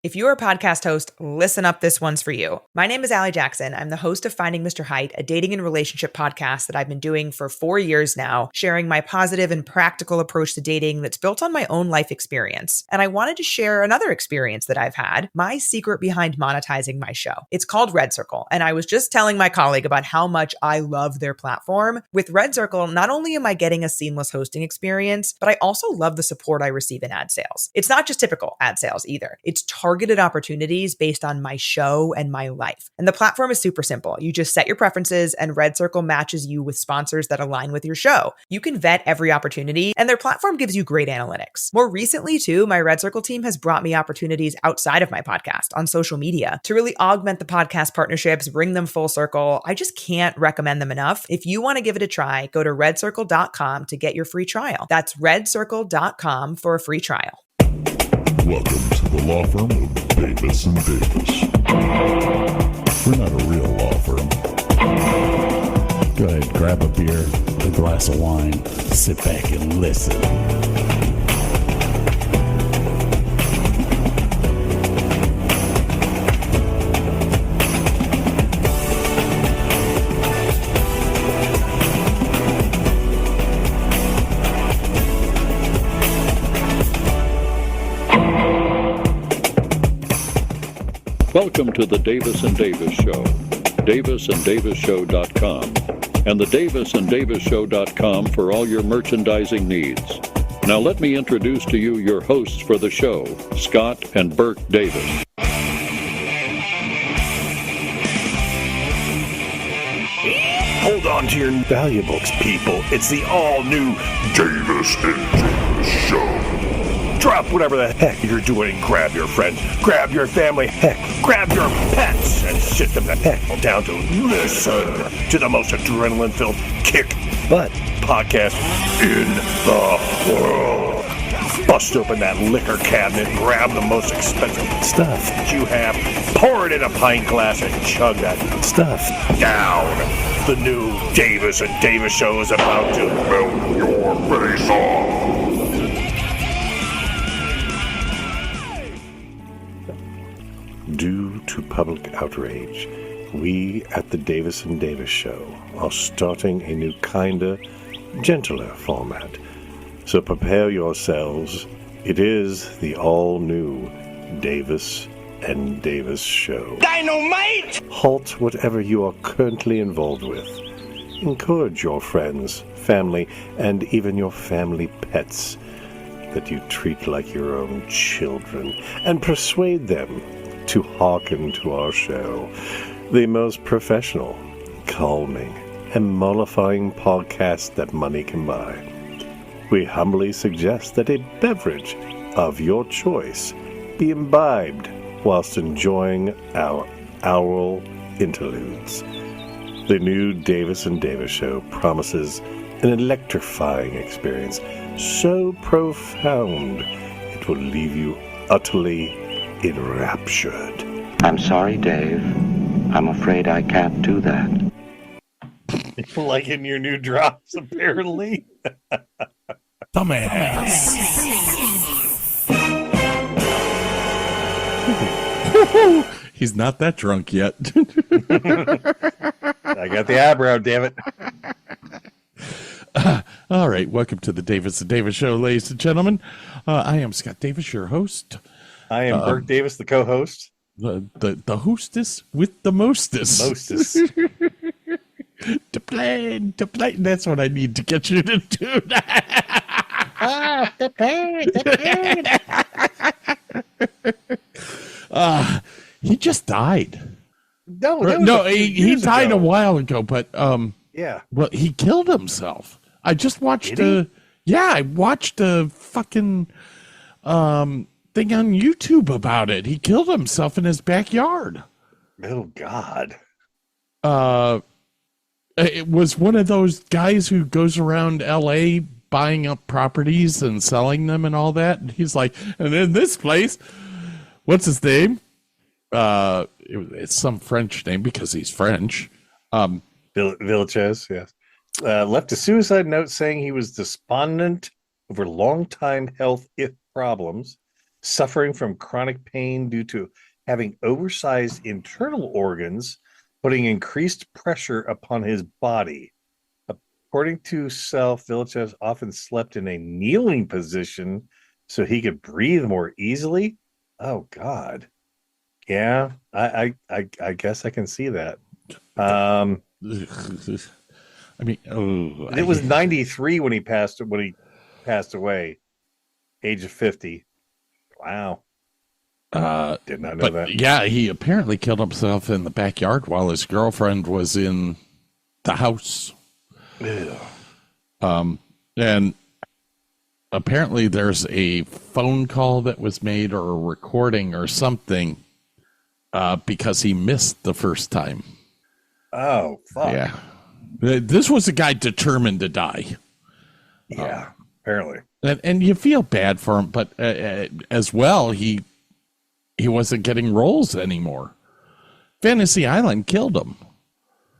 If you're a podcast host, listen up, this one's for you. My name is Allie Jackson. I'm the host of Finding Mr. Height, a dating and relationship podcast that I've been doing for 4 years now, sharing my positive and practical approach to dating that's built on my own life experience. And I wanted to share another experience that I've had, my secret behind monetizing my show. It's called Red Circle, and I was just telling my colleague about how much I love their platform. With Red Circle, not only am I getting a seamless hosting experience, but I also love the support I receive in ad sales. It's not just typical ad sales either. It's targeted opportunities based on my show and my life. And the platform is super simple. You just set your preferences and Red Circle matches you with sponsors that align with your show. You can vet every opportunity and their platform gives you great analytics. More recently too, my Red Circle team has brought me opportunities outside of my podcast on social media to really augment the podcast partnerships, bring them full circle. I just can't recommend them enough. If you want to give it a try, go to redcircle.com to get your free trial. That's redcircle.com for a free trial. Welcome to the law firm of Davis and Davis. We're not a real law firm. Go ahead, grab a beer, a glass of wine, sit back and listen. Welcome to the Davis and Davis Show, davisanddavisshow.com, and the davisanddavisshow.com for all your merchandising needs. Now let me introduce to you your hosts for the show, Scott and Burke Davis. Hold on to your valuables, people. It's the all-new Davis and Davis Show. Drop whatever the heck you're doing. Grab your friends, grab your family, heck, grab your pets, and sit them the heck down to listen to the most adrenaline-filled kick-butt podcast in the world. Bust open that liquor cabinet, grab the most expensive stuff that you have, pour it in a pint glass, and chug that stuff down. The new Davis and Davis Show is about to melt your face off. Due to public outrage, we at the Davis and Davis Show are starting a new kinda gentler format. So prepare yourselves. It is the all-new Davis and Davis Show. Dynamite! Halt whatever you are currently involved with. Encourage your friends, family, and even your family pets that you treat like your own children, and persuade them to hearken to our show, the most professional, calming, and mollifying podcast that money can buy. We humbly suggest that a beverage of your choice be imbibed whilst enjoying our oral interludes. The new Davis and Davis Show promises an electrifying experience so profound it will leave you utterly enraptured. I'm sorry, Dave. I'm afraid I can't do that. Like in your new drops, apparently. Dumbass. He's not that drunk yet. I got the eyebrow, damn it. All right, welcome to the Davis and Davis Show, ladies and gentlemen. I am Scott Davis, your host. I am Burke Davis, the co-host. The hostess with the mostest. to play. That's what I need to get you to do that. He just died. No, he died a while ago, but yeah. Well, he killed himself. I just watched I watched a fucking thing on YouTube about it. He killed himself in his backyard. Oh God. It was one of those guys who goes around LA buying up properties and selling them and all that. And he's like, and in this place, what's his name? It's some French name because he's French. Vilches, yes. Left a suicide note saying he was despondent over long-time health problems, suffering from chronic pain due to having oversized internal organs, putting increased pressure upon his body. According to Self, Villachez often slept in a kneeling position so he could breathe more easily. Oh God. Yeah, I guess I can see that. I mean, It was 93 when he passed away, age of 50. Wow. Did not know that. Yeah, he apparently killed himself in the backyard while his girlfriend was in the house. And apparently there's a phone call that was made or a recording or something because he missed the first time. Oh, fuck. Yeah. This was a guy determined to die. Yeah, apparently. And you feel bad for him, but as well, he wasn't getting roles anymore. Fantasy Island killed him.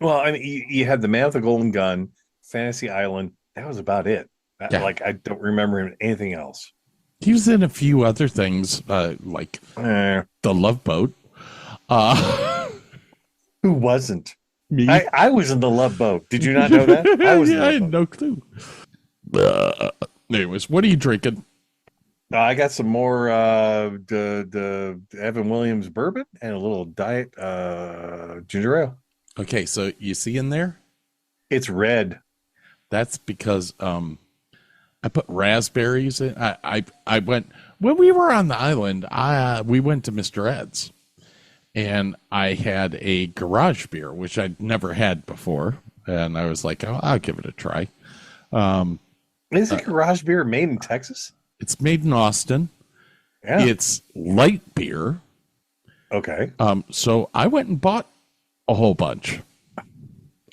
Well, I mean, you had the Man with the Golden Gun, Fantasy Island. That was about it. Yeah. Like, I don't remember him in anything else. He was in a few other things, like The Love Boat. Who wasn't? Me. I was in The Love Boat. Did you not know that? I was. I had no clue. Anyways, what are you drinking? I got some more the Evan Williams bourbon and a little diet ginger ale. Okay, so you see in there? It's red. That's because I put raspberries in. I went when we were on the island. We went to Mr. Ed's, and I had a garage beer, which I'd never had before, and I was like, oh, I'll give it a try. Is it garage beer made in Texas? It's made in Austin. Yeah. It's light beer. Okay. So I went and bought a whole bunch.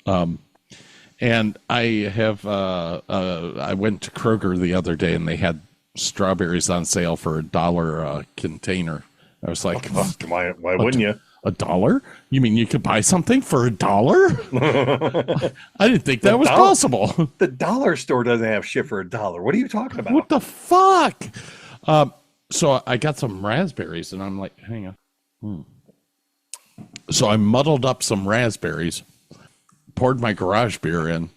And I have I went to Kroger the other day and they had strawberries on sale for $1 container. I was like, why wouldn't you? $1? You mean you could buy something for $1? I didn't think that was possible. The dollar store doesn't have shit for $1. What are you talking about? What the fuck? So I got some raspberries and I'm like, hang on. So I muddled up some raspberries, poured my garage beer in.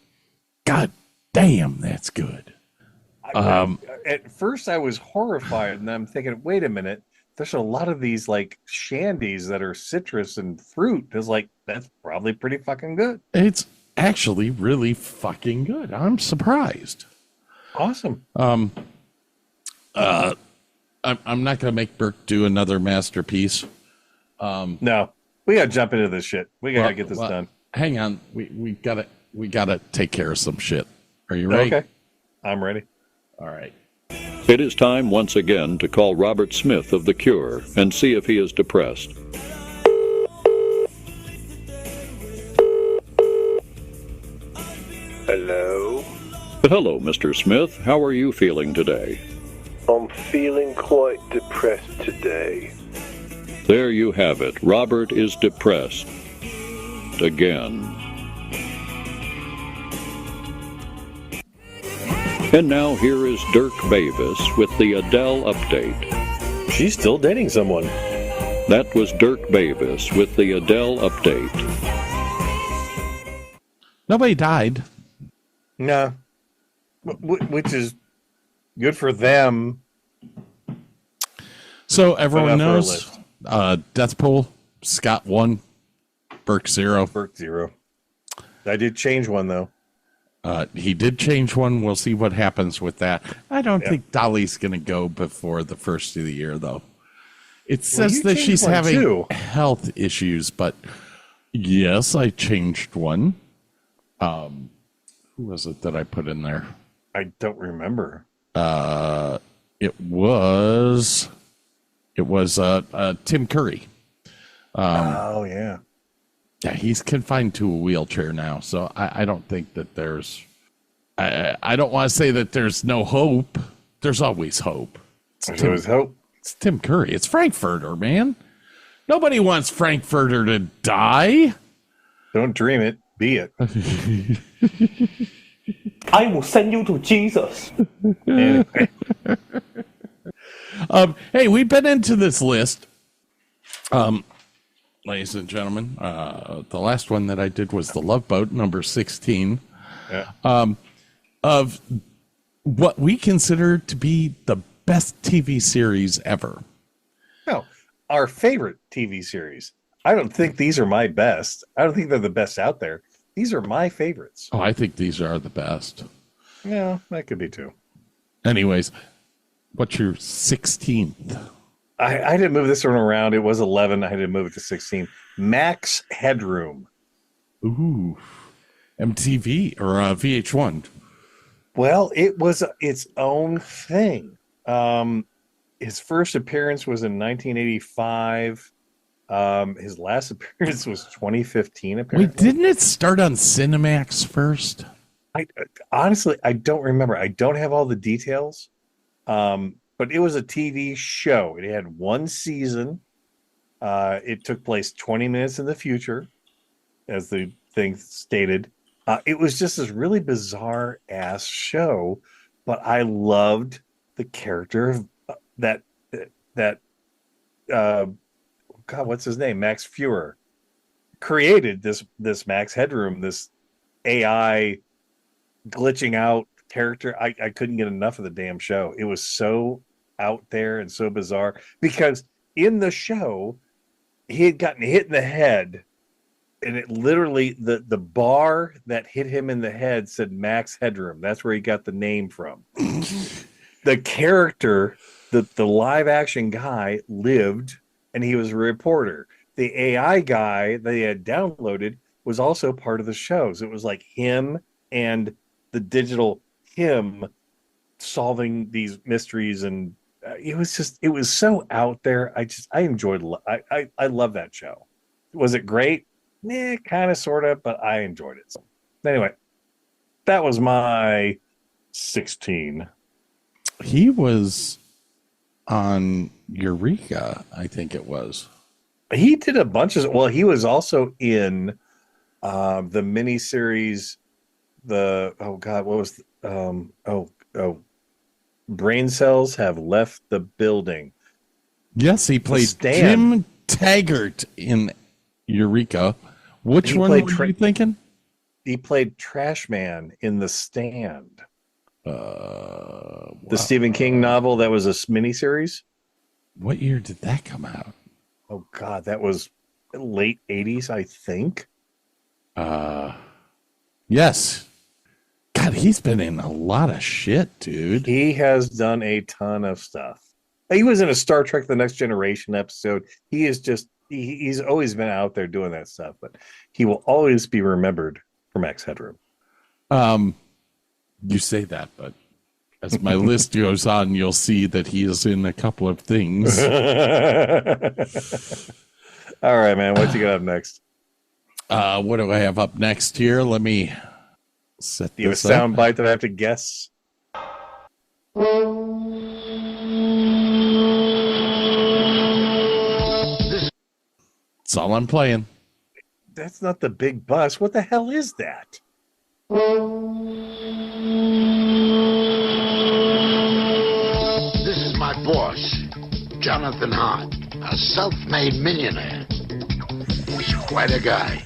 God damn, that's good. At first I was horrified and I'm thinking, wait a minute. There's a lot of these like shandies that are citrus and fruit. It's like, that's probably pretty fucking good. It's actually really fucking good. I'm surprised. Awesome. I'm not going to make Burke do another masterpiece. No, we got to jump into this shit. We got to get this done. Hang on. We gotta take care of some shit. Are you ready? Okay. I'm ready. All right. It is time once again to call Robert Smith of The Cure and see if he is depressed. Hello? Hello, Mr. Smith. How are you feeling today? I'm feeling quite depressed today. There you have it. Robert is depressed. Again. And now here is Dirk Bavis with the Adele update. She's still dating someone. That was Dirk Bavis with the Adele update. Nobody died. No. Which is good for them. So everyone knows death pool, Scott 1, Burke 0. Burke 0. I did change one though. He did change one. We'll see what happens with that. I don't think Dolly's going to go before the first of the year, though. It says that she's having health issues, but yes, I changed one. Who was it that I put in there? I don't remember. It was Tim Curry. Oh, yeah. Yeah, he's confined to a wheelchair now, so I don't think that there's... I don't want to say that there's no hope. There's always hope. There's always hope. It's Tim Curry. It's Frankfurter, man. Nobody wants Frankfurter to die. Don't dream it. Be it. I will send you to Jesus. Anyway. Hey, we've been into this list, ladies and gentlemen. The last one that I did was The Love Boat, number 16, of what we consider to be the best TV series ever. No, our favorite TV series. I don't think these are my best. I don't think they're the best out there. These are my favorites. Oh, I think these are the best. Yeah, that could be too. Anyways, what's your 16th? I had to move this one around. It was 11. I had to move it to 16. Max Headroom. Ooh, MTV or VH1. Well, it was its own thing. His first appearance was in 1985. His last appearance was 2015. Apparently. Wait, didn't it start on Cinemax first? I honestly, I don't remember. I don't have all the details. But it was a TV show. It had one season. It took place 20 minutes in the future, as the thing stated. It was just this really bizarre ass show, but I loved the character of that God, what's his name? Max Fuhrer created this Max Headroom, this AI glitching out character. I couldn't get enough of the damn show. It was so out there and so bizarre because in the show he had gotten hit in the head, and it literally the bar that hit him in the head said Max Headroom. That's where he got the name from. The character, the live action guy lived, and he was a reporter. The AI guy they had downloaded was also part of the shows. It was like him and the digital him solving these mysteries, and it was so out there. I enjoyed. I love that show. Was it great? Kind of, sort of, but I enjoyed it. So, anyway, that was my 16. He was on Eureka, I think it was. He did a bunch of. Well, he was also in the miniseries. Brain cells have left the building. Yes, he played Jim Taggart in Eureka. Which one were you thinking? He played Trash Man in The Stand. Wow. The Stephen King novel that was a miniseries. What year did that come out? Oh God, that was late 80s, I think. Yes. God, he's been in a lot of shit, dude. He has done a ton of stuff. He was in a Star Trek The Next Generation episode. He is just, he's always been out there doing that stuff, but he will always be remembered for Max Headroom. You say that, but as my list goes on, you'll see that he is in a couple of things. All right, man. What you got up next? What do I have up next here? Let me set Do you have a this up. sound bite that I have to guess? That's all I'm playing. That's not the big bus. What the hell is that? This is my boss, Jonathan Hart, a self-made millionaire. He's quite a guy.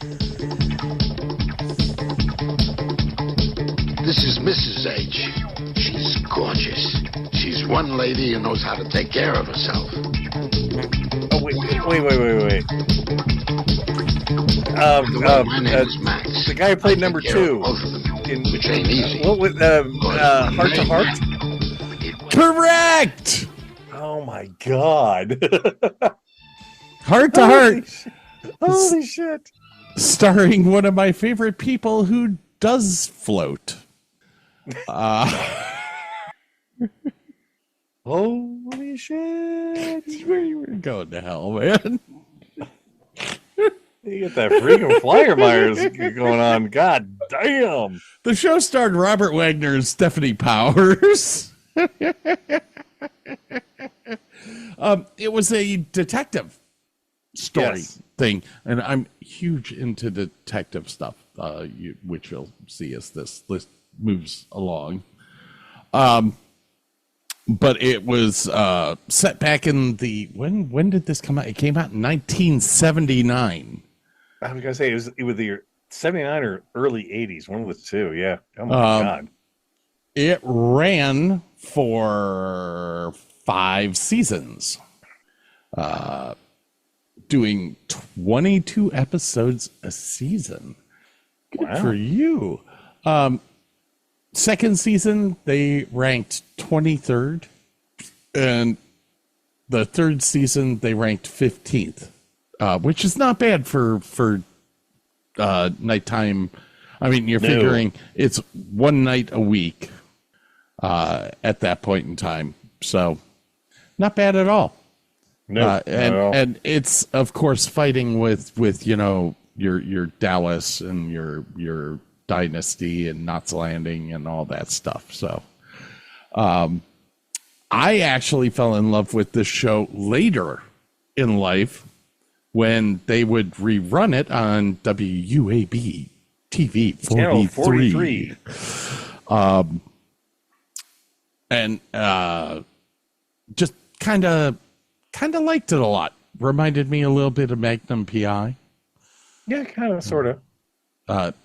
This is Mrs. H. She's gorgeous. She's one lady who knows how to take care of herself. Oh, wait. My name is Max. The guy who played number Take care of 2. both of them, In, which ain't easy. what with Heart to Heart? Correct! Oh my God. Heart to Heart, Holy shit. starring one of my favorite people who does float. Holy shit. We're going to hell, man. You get that freaking Flyer Myers going on. God damn. The show starred Robert Wagner and Stephanie Powers. It was a detective story thing, and I'm huge into detective stuff, which you'll see as this list moves along. but it was set back in the when did this come out? It came out in 1979. I was gonna say it was either 79 or early 80s, one of the two. Yeah. Oh my God. It ran for 5 seasons, doing 22 episodes a season. Good for you. Second season, they ranked 23rd, and the third season they ranked 15th, which is not bad for nighttime. I mean, you're figuring it's one night a week at that point in time, so not bad at all. No, and it's of course fighting with your Dallas and your Dynasty and Knots Landing and all that stuff. So I actually fell in love with this show later in life when they would rerun it on WUAB TV 43. And just kind of liked it a lot. Reminded me a little bit of Magnum PI. Yeah, kind of, sort of.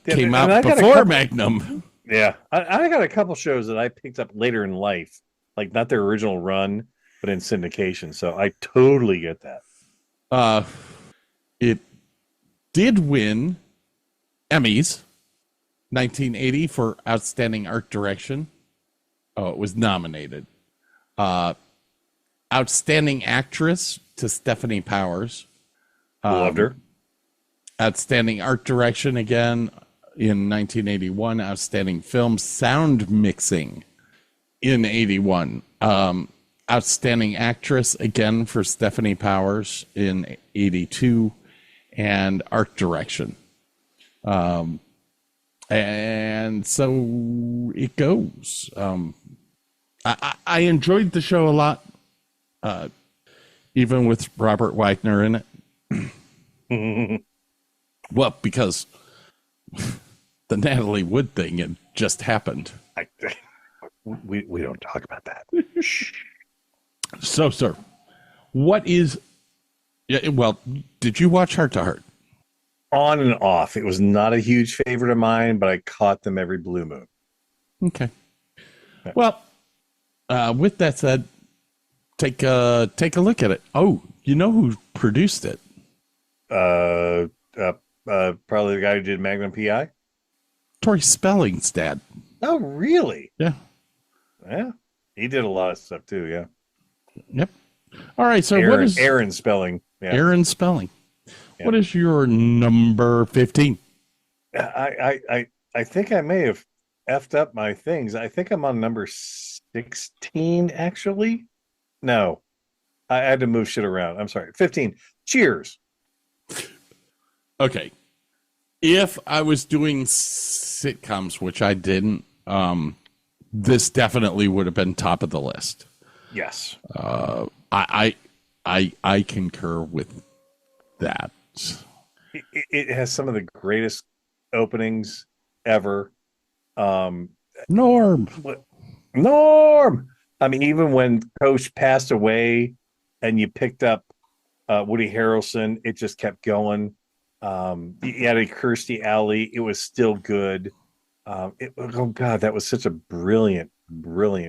Came out before Magnum. Yeah, I got a couple shows that I picked up later in life, like not their original run, but in syndication. So I totally get that. It did win Emmys, 1980 for Outstanding Art Direction. Oh, it was nominated. Outstanding Actress to Stephanie Powers. Loved her. Outstanding Art Direction again in 1981. Outstanding Film Sound Mixing in 81. Outstanding Actress again for Stephanie Powers in 82. And Art Direction. And so it goes. I enjoyed the show a lot, even with Robert Wagner in it. Well, because the Natalie Wood thing had just happened. We don't talk about that. So, sir, what is... Yeah, well, did you watch Heart to Heart? On and off. It was not a huge favorite of mine, but I caught them every blue moon. Okay. Well, with that said, take a look at it. Oh, you know who produced it? Probably the guy who did Magnum PI. Tori Spelling's dad. Oh, really? Yeah. Yeah. He did a lot of stuff too. Yeah. Yep. All right. So what is Aaron Spelling? Yeah. Aaron Spelling. Yeah. What is your number 15? I think I may have effed up my things. I think I'm on number 16, actually. No, I had to move shit around. I'm sorry. 15. Cheers. Okay. If I was doing sitcoms, which I didn't, this definitely would have been top of the list. Yes. I concur with that. It has some of the greatest openings ever. Norm. I mean, even when Coach passed away and you picked up Woody Harrelson, it just kept going. You added Kirstie Alley. It was still good. Oh God, that was such a brilliant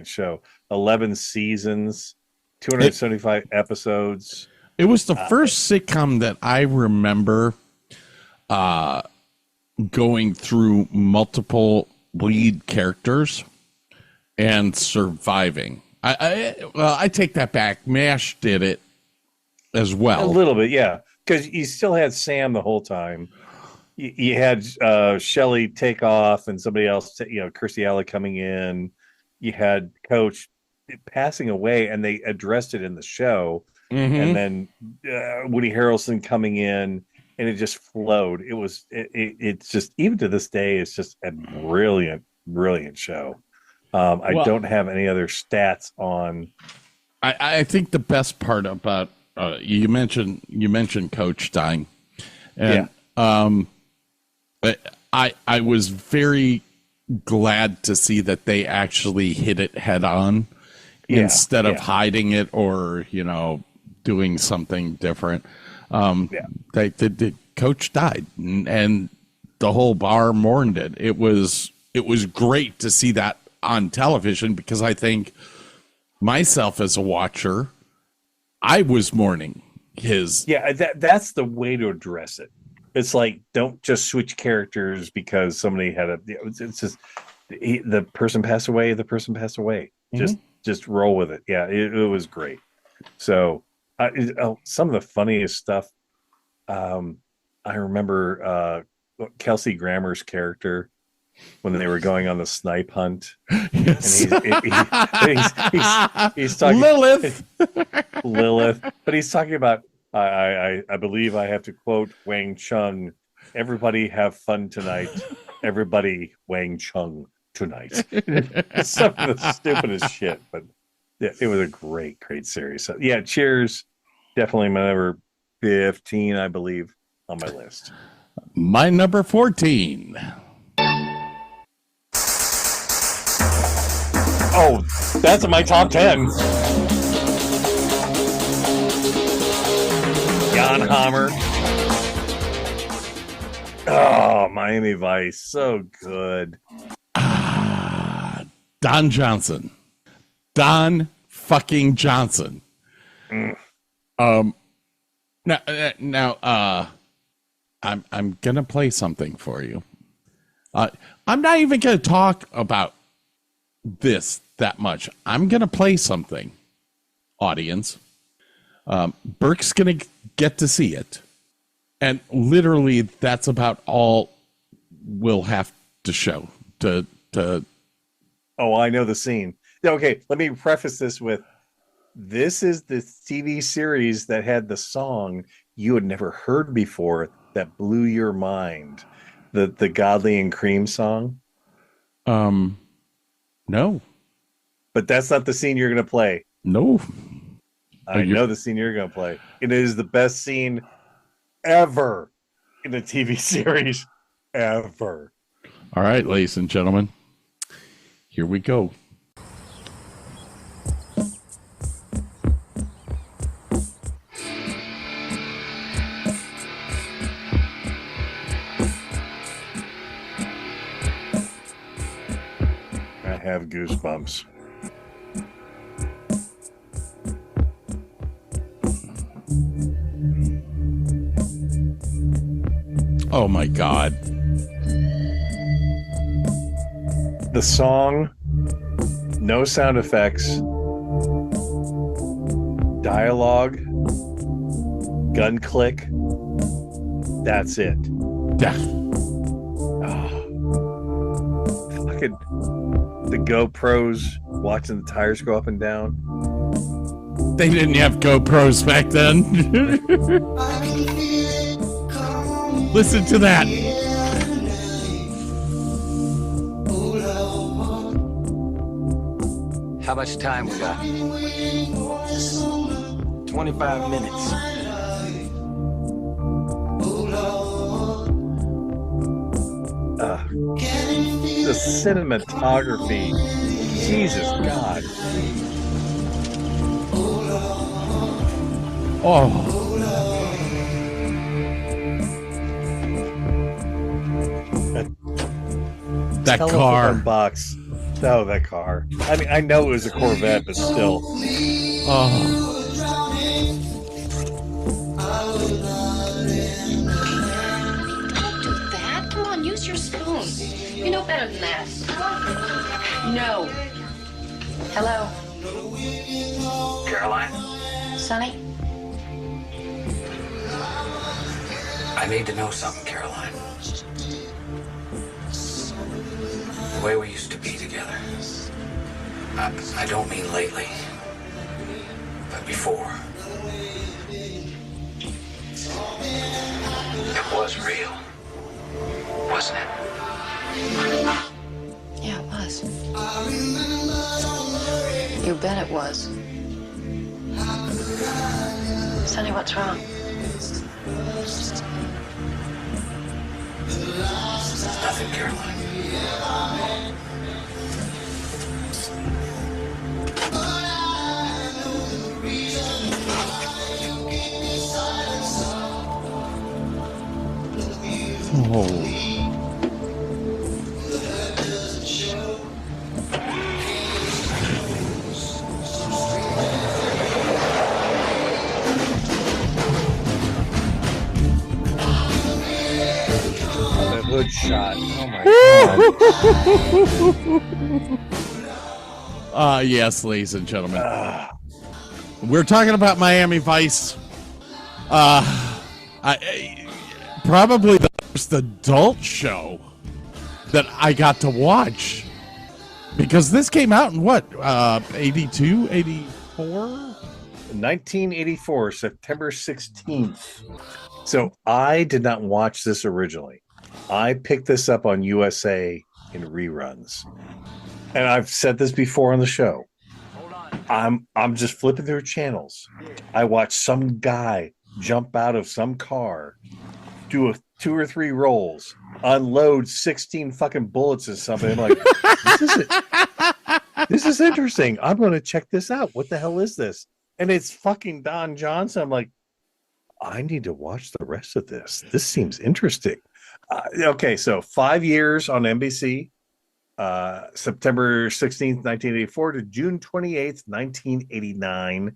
show. 11 seasons, 275 episodes. It was the first sitcom that I remember going through multiple lead characters and surviving. I take that back. MASH did it as well. A little bit, yeah. Because you still had Sam the whole time. You had Shelley take off and somebody else, Kirstie Alley coming in. You had Coach passing away, and they addressed it in the show. Mm-hmm. And then Woody Harrelson coming in, and it just flowed. It's just, even to this day, it's just a brilliant show. I don't have any other stats on. I think the best part about you mentioned Coach dying, and I was very glad to see that they actually hit it head on instead of hiding it or, doing something different. The coach died, and the whole bar mourned it. It was great to see that on television, because I think myself as a watcher, I was mourning his. Yeah, that's the way to address it. It's like, don't just switch characters because somebody had it's just the person passed away. The person passed away. Mm-hmm. Just roll with it. Yeah, it was great. So some of the funniest stuff. I remember Kelsey Grammer's character when they were going on the snipe hunt. Yes. And he's talking Lilith, but he's talking about, I believe I have to quote Wang Chung, everybody have fun tonight. Everybody Wang Chung tonight. Some of the stupidest shit, but yeah, it was a great series. So yeah, Cheers, definitely my number 15, I believe, on my list. My number 14. Oh, that's in my top 10. Jan Hammer. Oh, Miami Vice. So good. Don Johnson. Don fucking Johnson. Now, I'm gonna play something for you. I'm not even gonna talk about this that much. I'm gonna play something, audience. Burke's gonna get to see it, and literally that's about all we'll have to show. Oh, I know the scene. Okay, let me preface this with, this is the TV series that had the song you had never heard before that blew your mind. The Godley and Cream song. No. But that's not the scene you're going to play. No. I know the scene you're going to play. It is the best scene ever in a TV series. Ever. All right, ladies and gentlemen. Here we go. I have goosebumps. Oh my God. The song, no sound effects, dialogue, gun click. That's it. Yeah. Fucking the GoPros watching the tires go up and down. They didn't have GoPros back then. Listen to that. How much time we got? 25 minutes. The cinematography. Jesus God. Oh. That car. Box. Oh, that car. I mean, I know it was a Corvette, but still. Oh. Don't do that. Come on, use your spoon. You know better than that. No. Hello? Caroline? Sonny? I need to know something, Caroline. The way we used to be together. I don't mean lately, but before. It was real, wasn't it? Yeah, it was. You bet it was. Sonny, what's wrong? Nothing, Caroline. Oh. The hood shot. Oh my god. Yes, ladies and gentlemen. We're talking about Miami Vice. Probably the first adult show that I got to watch. Because this came out in what? 82, 84? 1984, September 16th. So I did not watch this originally. I picked this up on USA in reruns. And I've said this before on the show. I'm just flipping through channels. I watch some guy jump out of some car, do 2 or 3 rolls, unload 16 fucking bullets or something. I'm like, this is interesting. I'm going to check this out. What the hell is this? And it's fucking Don Johnson. I'm like, I need to watch the rest of this. This seems interesting. Okay, so 5 years on NBC, September 16th, 1984 to June 28th, 1989.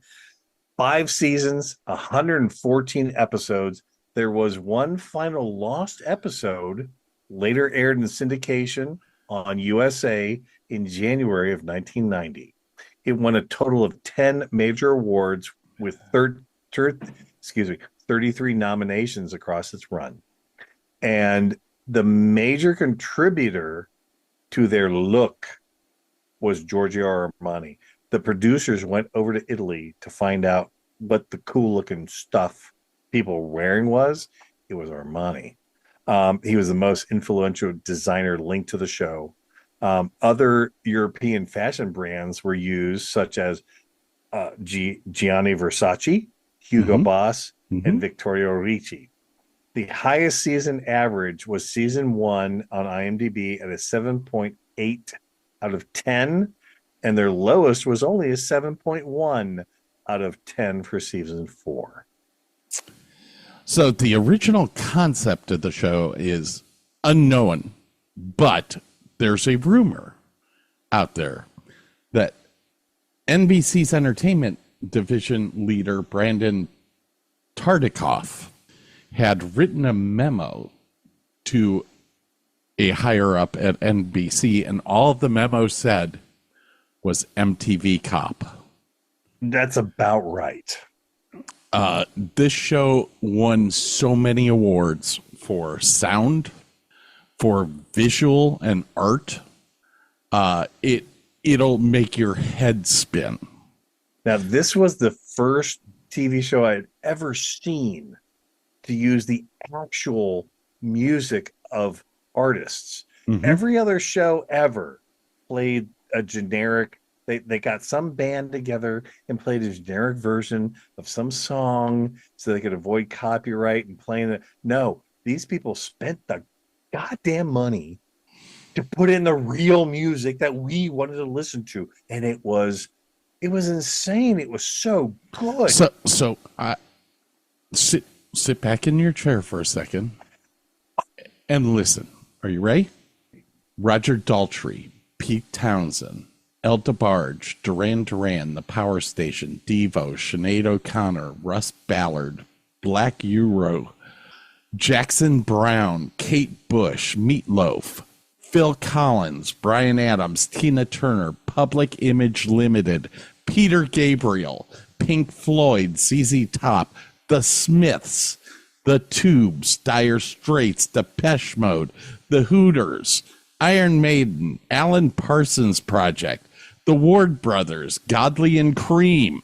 5 seasons, 114 episodes. There was one final lost episode, later aired in syndication on USA in January of 1990. It won a total of 10 major awards with 33 nominations across its run. And the major contributor to their look was Giorgio Armani. The producers went over to Italy to find out what the cool looking stuff people were wearing was. It was Armani. He was the most influential designer linked to the show. Other European fashion brands were used, such as Gianni Versace, Hugo Boss, and Vittorio Ricci. The highest season average was season 1 on IMDb at a 7.8 out of 10, and their lowest was only a 7.1 out of 10 for season 4. So the original concept of the show is unknown, but there's a rumor out there that NBC's entertainment division leader Brandon Tartikoff had written a memo to a higher up at NBC, and all the memo said was MTV Cop. That's about right. This show won so many awards for sound, for visual and art. It'll make your head spin. Now, this was the first TV show I had ever seen to use the actual music of artists. Every other show ever played a generic, they got some band together and played a generic version of some song so they could avoid copyright and playing it. No, these people spent the goddamn money to put in the real music that we wanted to listen to. And it was insane. It was so good. So I sit back in your chair for a second and listen. Are you ready? Roger Daltrey, Pete Townsend, El DeBarge, Duran Duran, The Power Station, Devo, Sinead O'Connor, Russ Ballard, Black Euro, Jackson Brown, Kate Bush, Meatloaf, Phil Collins, Bryan Adams, Tina Turner, Public Image Limited, Peter Gabriel, Pink Floyd, ZZ Top, The Smiths, The Tubes, Dire Straits, Depeche Mode, The Hooters, Iron Maiden, Alan Parsons Project, The Ward Brothers, Godley and Cream,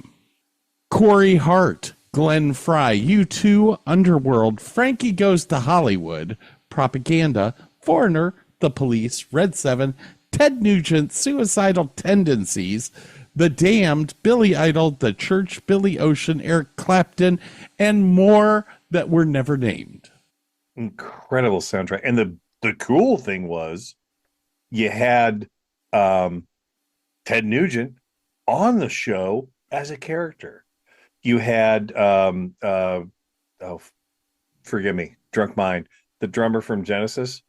Corey Hart, Glenn Fry, U2, Underworld, Frankie Goes to Hollywood, Propaganda, Foreigner, The Police, Red 7, Ted Nugent, Suicidal Tendencies, The Damned, Billy Idol, The Church, Billy Ocean, Eric Clapton, and more that were never named. Incredible soundtrack. And the cool thing was you had Ted Nugent on the show as a character. You had forgive me, drunk mind, the drummer from Genesis,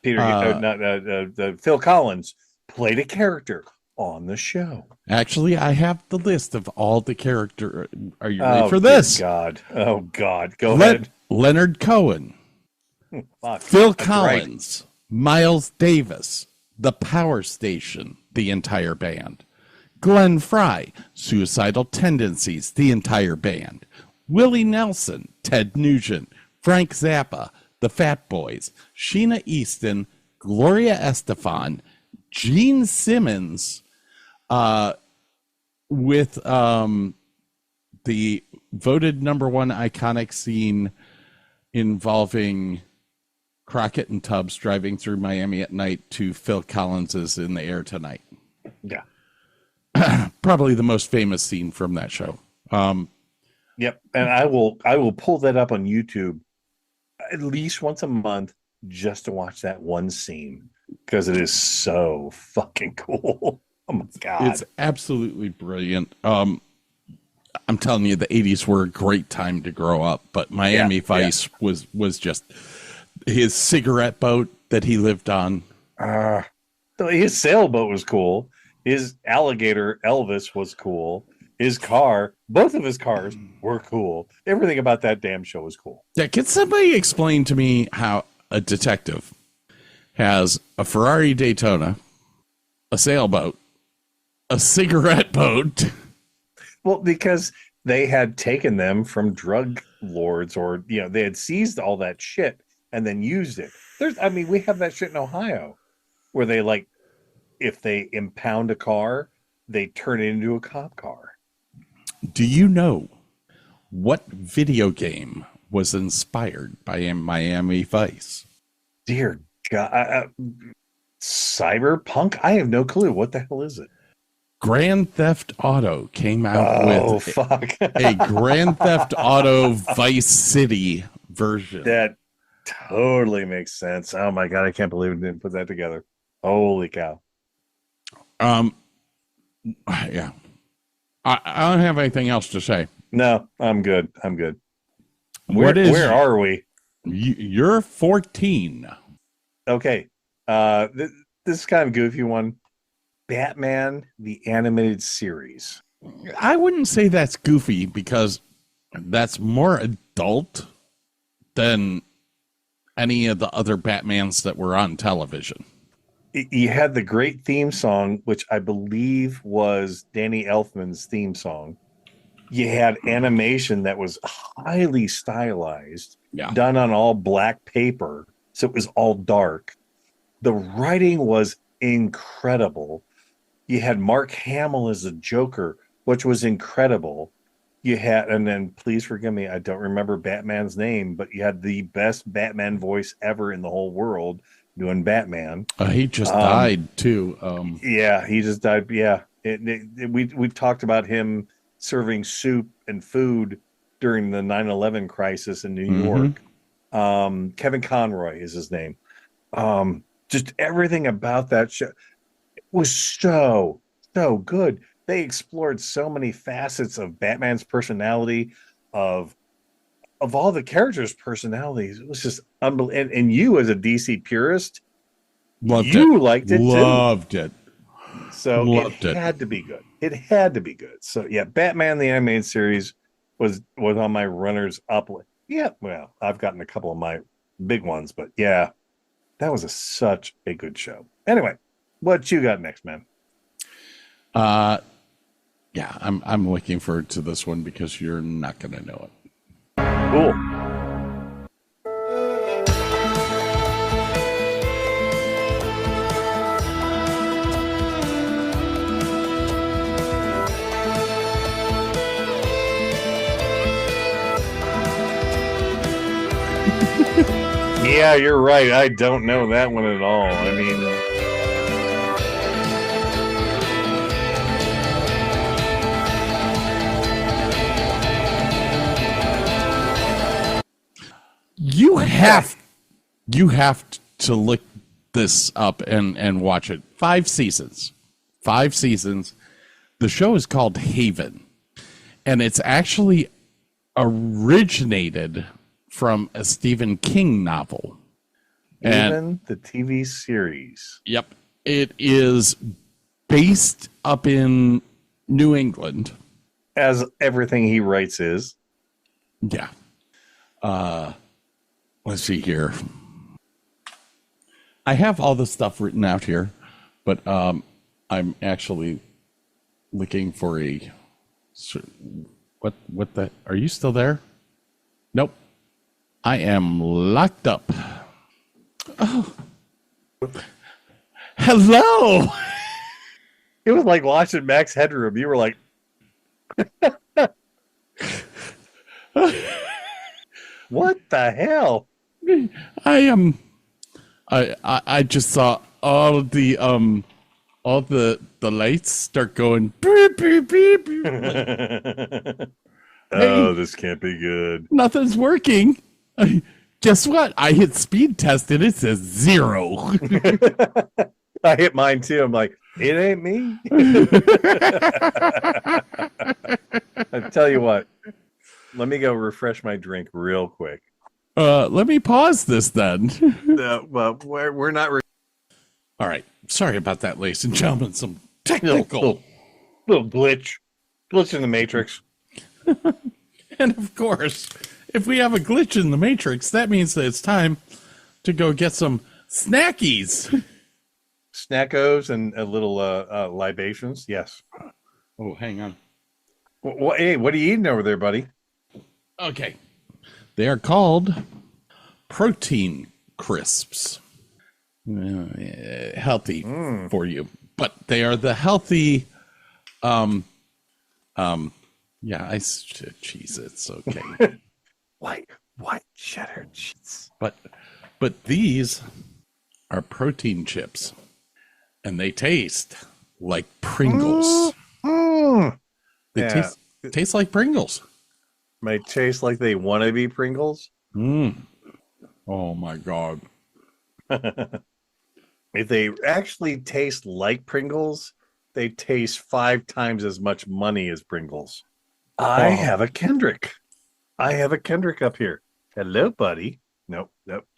Phil Collins played a character on the show. Actually, I have the list of all the character. Are you ready for this? God. Oh, God. Go ahead. Leonard Cohen. Fuck. Phil Collins. Right. Miles Davis. The Power Station. The entire band. Glenn Frey. Suicidal Tendencies. The entire band. Willie Nelson. Ted Nugent. Frank Zappa. The Fat Boys. Sheena Easton. Gloria Estefan. Gene Simmons. With the voted number one iconic scene involving Crockett and Tubbs driving through Miami at night to Phil Collins's In the Air Tonight. Yeah. Probably the most famous scene from that show. Yep. And I will pull that up on YouTube at least once a month just to watch that one scene because it is so fucking cool. Oh my God. It's absolutely brilliant. I'm telling you, the 80s were a great time to grow up, but Miami Vice was just his cigarette boat that he lived on. His sailboat was cool. His alligator Elvis was cool. His car, both of his cars were cool. Everything about that damn show was cool. Yeah, can somebody explain to me how a detective has a Ferrari Daytona, a sailboat, a cigarette boat? Well, because they had taken them from drug lords, or they had seized all that shit and then used it. We have that shit in Ohio where they if they impound a car, they turn it into a cop car. Do you know what video game was inspired by Miami Vice? Dear God, Cyberpunk? I have no clue. What the hell is it? Grand Theft Auto came out with a Grand Theft Auto Vice City version. That totally makes sense. Oh my God, I can't believe we didn't put that together. Holy cow. Yeah. I don't have anything else to say. No, I'm good. Where are we? You're 14. Okay. This is kind of a goofy one. Batman, the animated series. I wouldn't say that's goofy because that's more adult than any of the other Batmans that were on television. You had the great theme song, which I believe was Danny Elfman's theme song. You had animation that was highly stylized, done on all black paper, so it was all dark. The writing was incredible. You had Mark Hamill as a Joker, which was incredible. You had, and then please forgive me, I don't remember Batman's name, but you had the best Batman voice ever in the whole world doing Batman. He just died too. Yeah, he just died. Yeah, we talked about him serving soup and food during the 9/11 crisis in New York. Kevin Conroy is his name. Just everything about that show was so good. They explored so many facets of Batman's personality, of all the characters' personalities. It was just unbelievable. And you, as a DC purist, liked it too. Loved it. So it had to be good. It had to be good. So yeah, Batman the Animated Series was on my runners up list. Yeah, well, I've gotten a couple of my big ones, but yeah, that was such a good show. Anyway, what you got next, man? Yeah, I'm looking forward to this one because you're not going to know it. Cool. Yeah, you're right. I don't know that one at all. I mean, you have to look this up and watch it. 5 seasons. The show is called Haven, and it's actually originated from a Stephen King novel. Even the TV series. Yep. It is based up in New England. As everything he writes is. Yeah. Let's see here. I have all the stuff written out here, but I'm actually looking for a... What the... Are you still there? Nope. I am locked up. Oh. Hello. It was like watching Max Headroom. You were like... What the hell? I just saw all the lights start going beep, beep, beep, beep. Oh, this can't be good. Nothing's working. Guess what? I hit speed test and it says 0. I hit mine too. I'm like, it ain't me. I tell you what, let me go refresh my drink real quick. Let me pause this then. No, well, we're not. All right. Sorry about that, ladies and gentlemen. Some technical little glitch in the matrix. And of course, if we have a glitch in the matrix, that means that it's time to go get some snackies. Snackos and a little libations. Yes. Oh, hang on. Hey, what are you eating over there, buddy? Okay. They are called protein crisps. Healthy for you, but they are the healthy. Yeah, cheese. It's okay. white cheddar cheese. But these are protein chips, and they taste like Pringles. They taste like Pringles. Might taste like they want to be Pringles. Oh my God. If they actually taste like Pringles, they taste 5 times as much money as Pringles. I have a Kendrick. Up here. Hello, buddy. Nope.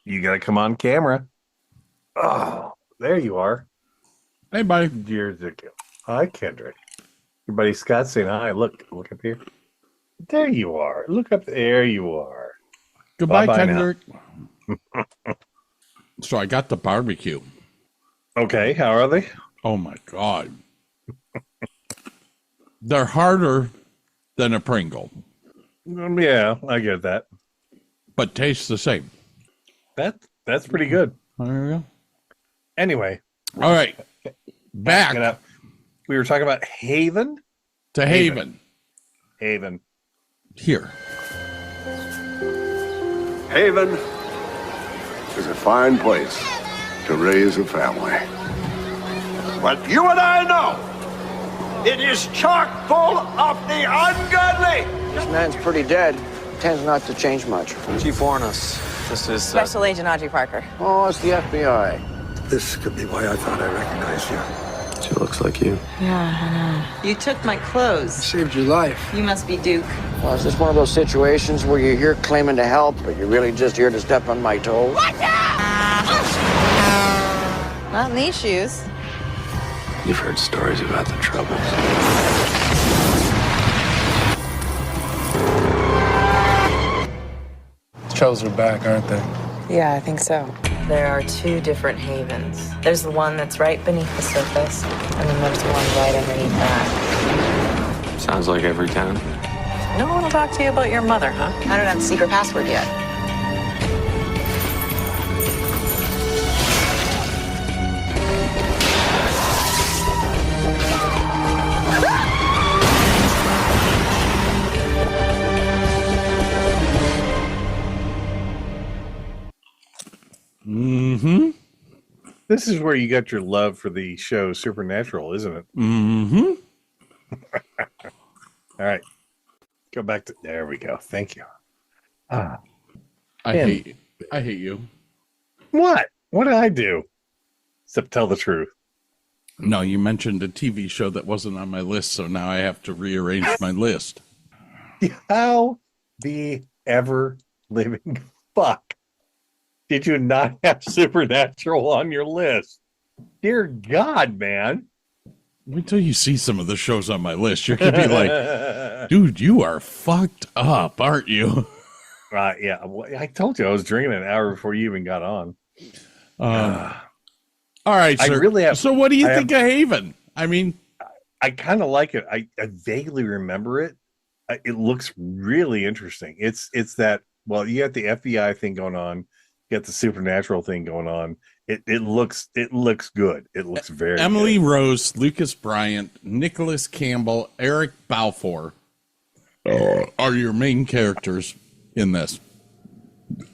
You got to come on camera. Oh, there you are. Hey, buddy. Years ago. Hi, Kendrick. Your buddy Scott saying hi. Look up here. There you are. Look up there. You are. Goodbye, Bye-bye Kendrick. So I got the barbecue. Okay, how are they? Oh my God. They're harder than a Pringle. Yeah, I get that. But tastes the same. That's pretty good. There we go. Anyway. All right. Back. We were talking about Haven. To Haven. Here. Haven is a fine place to raise a family. But you and I know it is chock full of the ungodly. This man's pretty dead. Tends not to change much. Chief Warnus, this is... Special Agent Audrey Parker. Oh, it's the FBI. This could be why I thought I recognized you. She looks like you. Yeah, I know. You took my clothes. I saved your life. You must be Duke. Well, is this one of those situations where you're here claiming to help, but you're really just here to step on my toes? Watch out! Not in these shoes. You've heard stories about the Troubles. The Troubles are back, aren't they? Yeah, I think so. There are 2 different havens. There's the one that's right beneath the surface, and then there's one right underneath that. Sounds like every town. No one will talk to you about your mother, huh? I don't have the secret password yet. Mm-hmm. This is where you got your love for the show Supernatural, isn't it? Mm-hmm. All right. Go back to... There we go. Thank you. I hate you. What? What did I do? Except tell the truth. No, you mentioned a TV show that wasn't on my list, so now I have to rearrange my list. How the ever living fuck did you not have Supernatural on your list? Dear God, man. Wait till you see some of the shows on my list. You're going to be like, dude, you are fucked up, aren't you? Yeah. I told you I was drinking an hour before you even got on. All right, sir. I really have, so what do you think of Haven? I mean, I kind of like it. I vaguely remember it. It looks really interesting. It's that, well, you got the FBI thing going on. You got the Supernatural thing going on. It looks good. It looks very Emily good. Rose, Lucas Bryant, Nicholas Campbell, Eric Balfour are your main characters in this.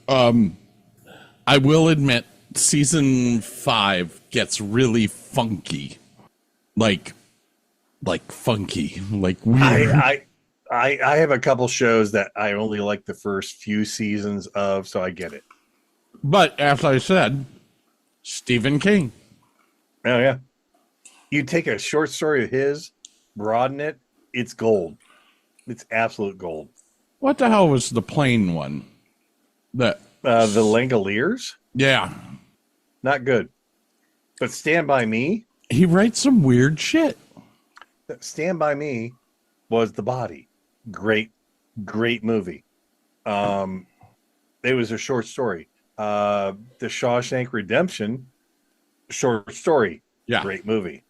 I will admit, season 5 gets really funky, like funky, like weird. I have a couple shows that I only like the first few seasons of, so I get it. But as I said, Stephen King. Oh yeah, you take a short story of his, broaden it, it's gold. It's absolute gold. What the hell was the plane one? The Langoliers? Yeah. Not good. But Stand By Me? He writes some weird shit. Stand By Me was The Body. Great movie. It was a short story. The Shawshank Redemption, short story. Yeah. Great movie.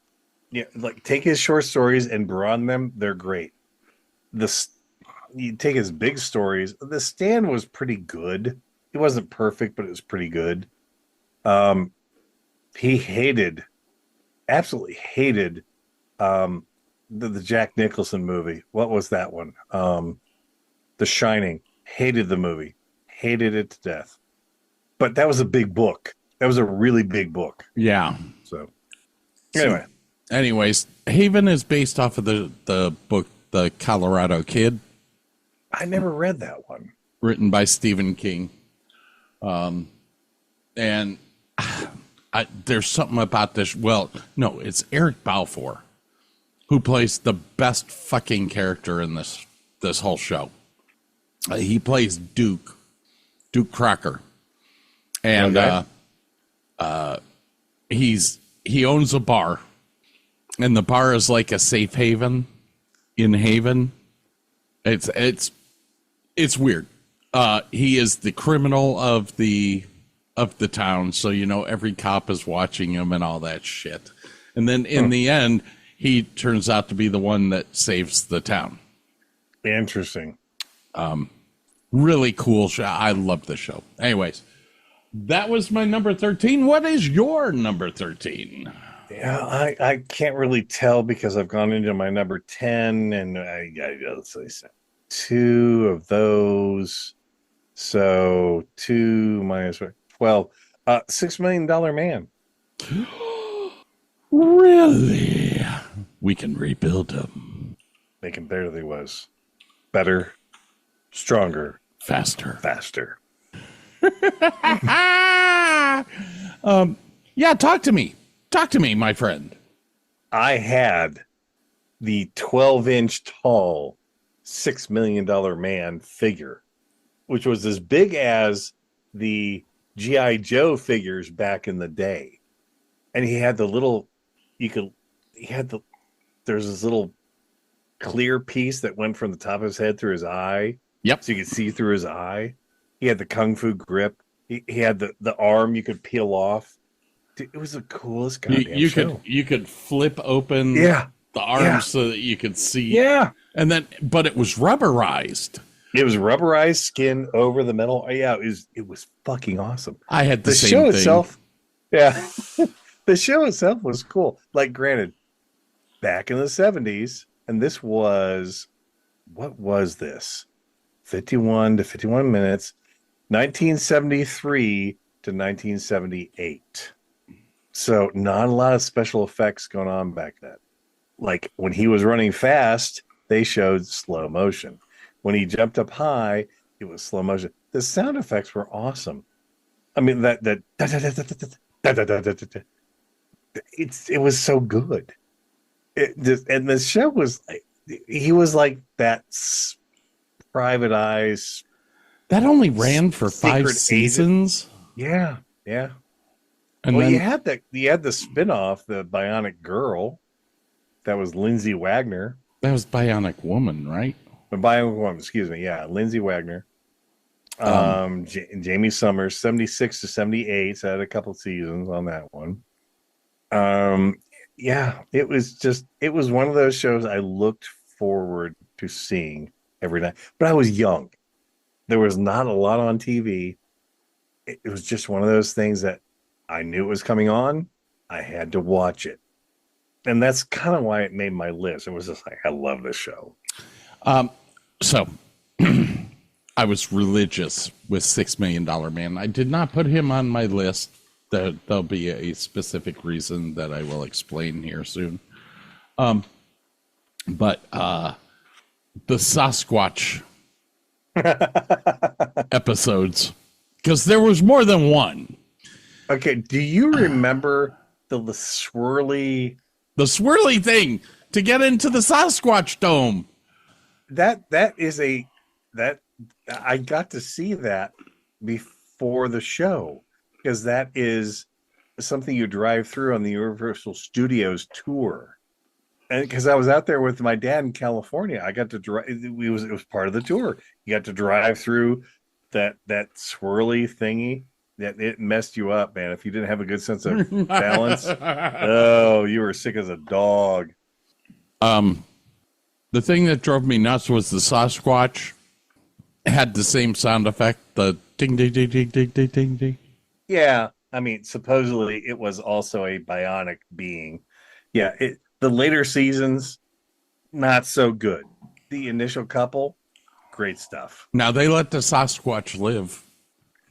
Yeah, like take his short stories and broaden them, they're great. You take his big stories. The Stand was pretty good. It wasn't perfect, but it was pretty good. He absolutely hated the Jack Nicholson movie. What was that one? The Shining. Hated the movie. Hated it to death. But that was a big book. That was a really big book. Yeah. So anyways, Haven is based off of the book The Colorado Kid. I never read that one. Written by Stephen King. And there's something about this. Well, no, it's Eric Balfour who plays the best fucking character in this whole show. He plays Duke Crocker. And he owns a bar, and the bar is like a safe haven in Haven. It's weird. He is the criminal of the town, so every cop is watching him and all that shit. And then in the end, he turns out to be the one that saves the town. Interesting. Really cool show. I love the show. Anyways, that was my number 13. What is your number 13? Yeah, I can't really tell because I've gone into my number 10 and let's say 2 of those. So 2 minus 12. $6 Million Man. Really? We can rebuild him. Make him better than he was. Better, stronger, faster. Yeah, talk to me, my friend. I had the 12-inch tall $6 Million Man figure, which was as big as the G.I. Joe figures back in the day. And he had there's this little clear piece that went from the top of his head through his eye. Yep. So you could see through his eye. He had the Kung Fu grip. He had the arm you could peel off. Dude, it was the coolest goddamn show. You could flip open the arm so that you could see. Yeah. But it was rubberized. It was rubberized skin over the metal. Yeah, it was fucking awesome. I had the same show thing. Itself. Yeah. The show itself was cool. Like, granted, back in the 70s, and this was, what was this? 51 to 51 minutes, 1973 to 1978. So not a lot of special effects going on back then. Like when he was running fast, they showed slow motion. When he jumped up high, it was slow motion. The sound effects were awesome. I mean, it was so good. And the show was like, he was like that Private Eyes That only ran for 5 seasons. Yeah, yeah. And then, then you had the spinoff, the Bionic Girl. That was Lindsay Wagner. That was Bionic Woman, right? The Bionic Woman, excuse me. Yeah, Lindsay Wagner. Jamie Summers, 76 to 78. So I had a couple seasons on that one. Yeah, it was one of those shows I looked forward to seeing every night. But I was young. There was not a lot on TV. It was just one of those things that I knew it was coming on. I had to watch it. And that's kind of why it made my list. It was just like, I love this show. So I was religious with $6 Million Man. I did not put him on my list. There'll be a specific reason that I will explain here soon. But the Sasquatch episodes, because there was more than one. Okay, do you remember the swirly thing to get into the Sasquatch dome? That I got to see that before the show, because that is something you drive through on the Universal Studios tour. And because I was out there with my dad in California, I got to drive. It was part of the tour. You got to drive through that swirly thingy. That it messed you up, man. If you didn't have a good sense of balance, oh, you were sick as a dog. The thing that drove me nuts was the Sasquatch had the same sound effect, the ding ding ding ding ding ding ding ding. Yeah, I mean, supposedly it was also a bionic being. Yeah, the later seasons, not so good. The initial couple, great stuff. Now they let the Sasquatch live.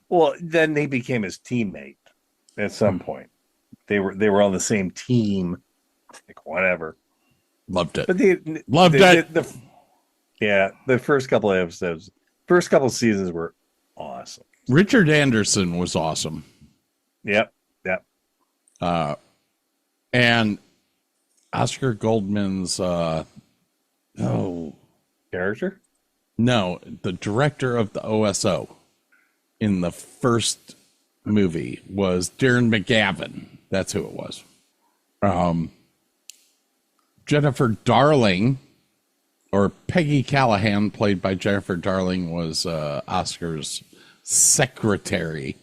Well, then they became his teammate at some point. They were on the same team. Like, whatever. Loved it. But Loved it. The first couple of episodes, first couple of seasons were awesome. Richard Anderson was awesome. Yep. And Oscar Goldman's character? No, the director of the OSO in the first movie was Darren McGavin. That's who it was. Jennifer Darling, or Peggy Callahan, played by Jennifer Darling, was Oscar's secretary,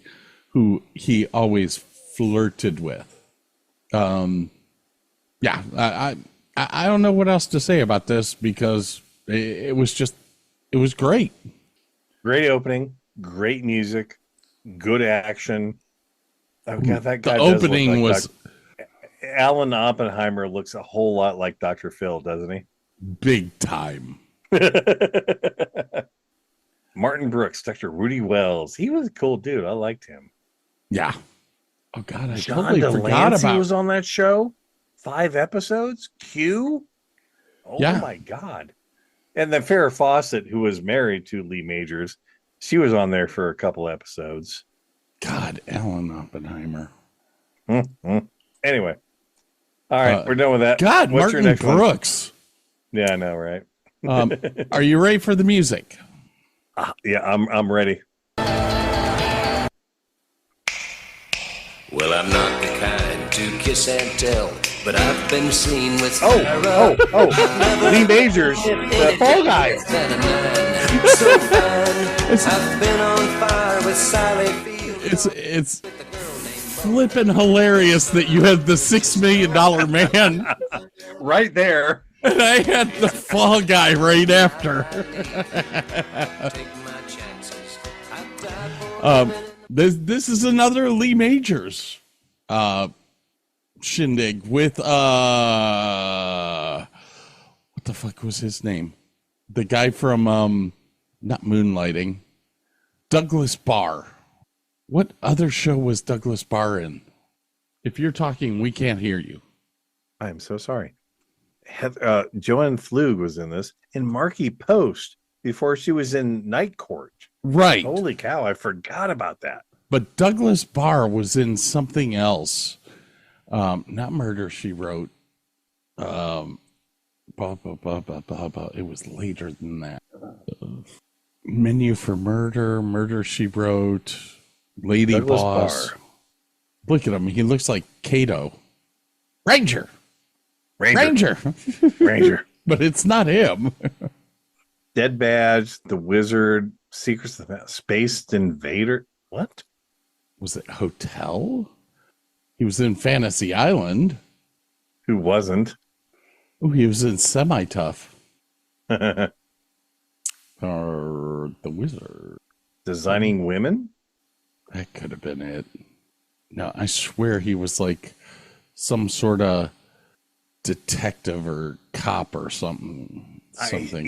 who he always flirted with. I don't know what else to say about this, because it was great. Great opening, great music, good action. Oh God, that guy. The opening was Alan Oppenheimer looks a whole lot like Dr. Phil, doesn't he? Big time. Martin Brooks, Dr. Rudy Wells. He was a cool dude. I liked him. Yeah. Oh God, I John totally forgot Delancey about. was on that show. 5 episodes. Q. Oh Yeah. my God. And then Farrah Fawcett, who was married to Lee Majors, she was on there for a couple episodes. God, Alan Oppenheimer. Anyway. All right, we're done with that. God, What's your Martin next one? Brooks. Yeah, I know, right? Are you ready for the music? Yeah, I'm ready. Well, I'm not the kind to kiss and tell, but I've been seen with Lee Majors, the Fall Guy. So fine, I've been on fire with Sally Field. It's flippin' hilarious that you had the $6 Million Man right there, and I had the Fall Guy right after. This is another Lee Majors shindig with what the fuck was his name? The guy from not Moonlighting, Douglas Barr. What other show was Douglas Barr in? If you're talking, we can't hear you. I'm so sorry. Joanne Flug was in this, and Marky Post before she was in Night Court. Right. Holy cow, I forgot about that. But Douglas Barr was in something else. Not Murder, She Wrote. It was later than that. Menu for Murder, Murder She Wrote, Lady Douglas Boss. Barr. Look at him. He looks like Kato. Ranger. Ranger. But it's not him. Dead Badge, The Wizard, Secrets of the Space Invader. What? Was it Hotel? He was in Fantasy Island. Who wasn't? Oh, he was in Semi-Tough. Or The Wizard. Designing Women? That could have been it. No, I swear he was like some sort of detective or cop or something.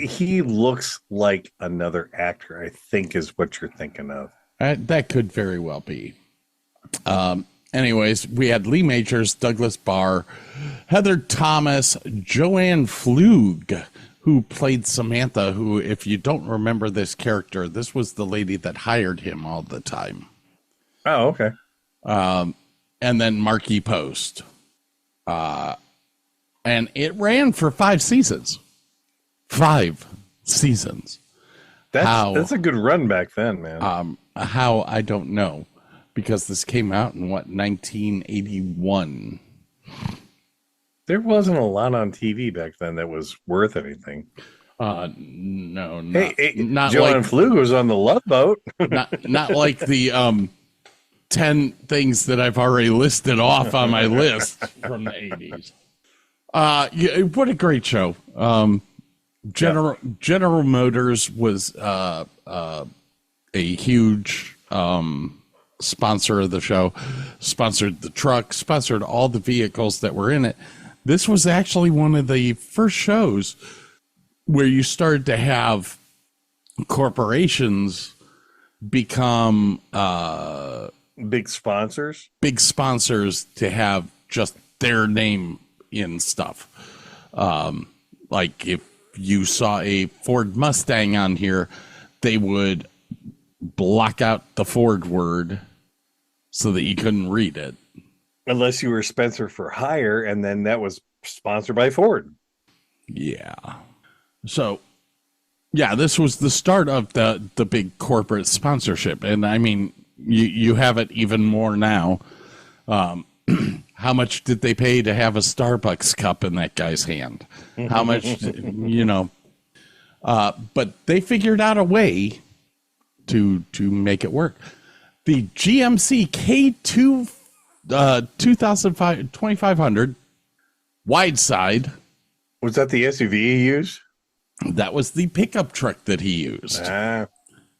He looks like another actor, I think is what you're thinking of. That could very well be. Anyways, we had Lee Majors, Douglas Barr, Heather Thomas, Joanne Flug, who played Samantha, who, if you don't remember this character, this was the lady that hired him all the time. Oh, okay. And then Marky Post. And it ran for 5 seasons. 5 seasons. That's a good run back then, man. How, I don't know. Because this came out in, 1981. There wasn't a lot on TV back then that was worth anything. No, not Joanne Flug was on the Love Boat. not like the 10 things that I've already listed off on my list from the 80s. Yeah, what a great show. General Motors was a huge sponsor of the show, sponsored the truck, sponsored all the vehicles that were in it. This was actually one of the first shows where you started to have corporations become big sponsors to have just their name in stuff. Like if you saw a Ford Mustang on here, they would block out the Ford word so that you couldn't read it. Unless you were Spencer for Hire, and then that was sponsored by Ford. Yeah. So, yeah, this was the start of the big corporate sponsorship. And I mean, you have it even more now. How much did they pay to have a Starbucks cup in that guy's hand? How much, but they figured out a way to make it work. The GMC K2 2500 wide side. Was that the SUV he used? That was the pickup truck that he used.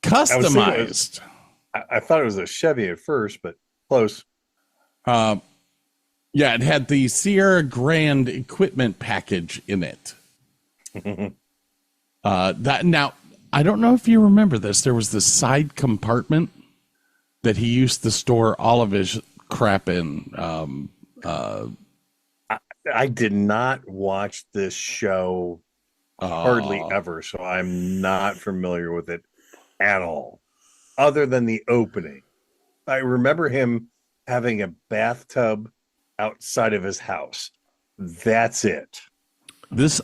Customized. I thought it was a Chevy at first, but close. Yeah, it had the Sierra Grand equipment package in it. Now, I don't know if you remember this. There was this side compartment that he used to store all of his crap in. I did not watch this show hardly ever, so I'm not familiar with it at all, other than the opening. I remember him having a bathtub outside of his house. That's it. This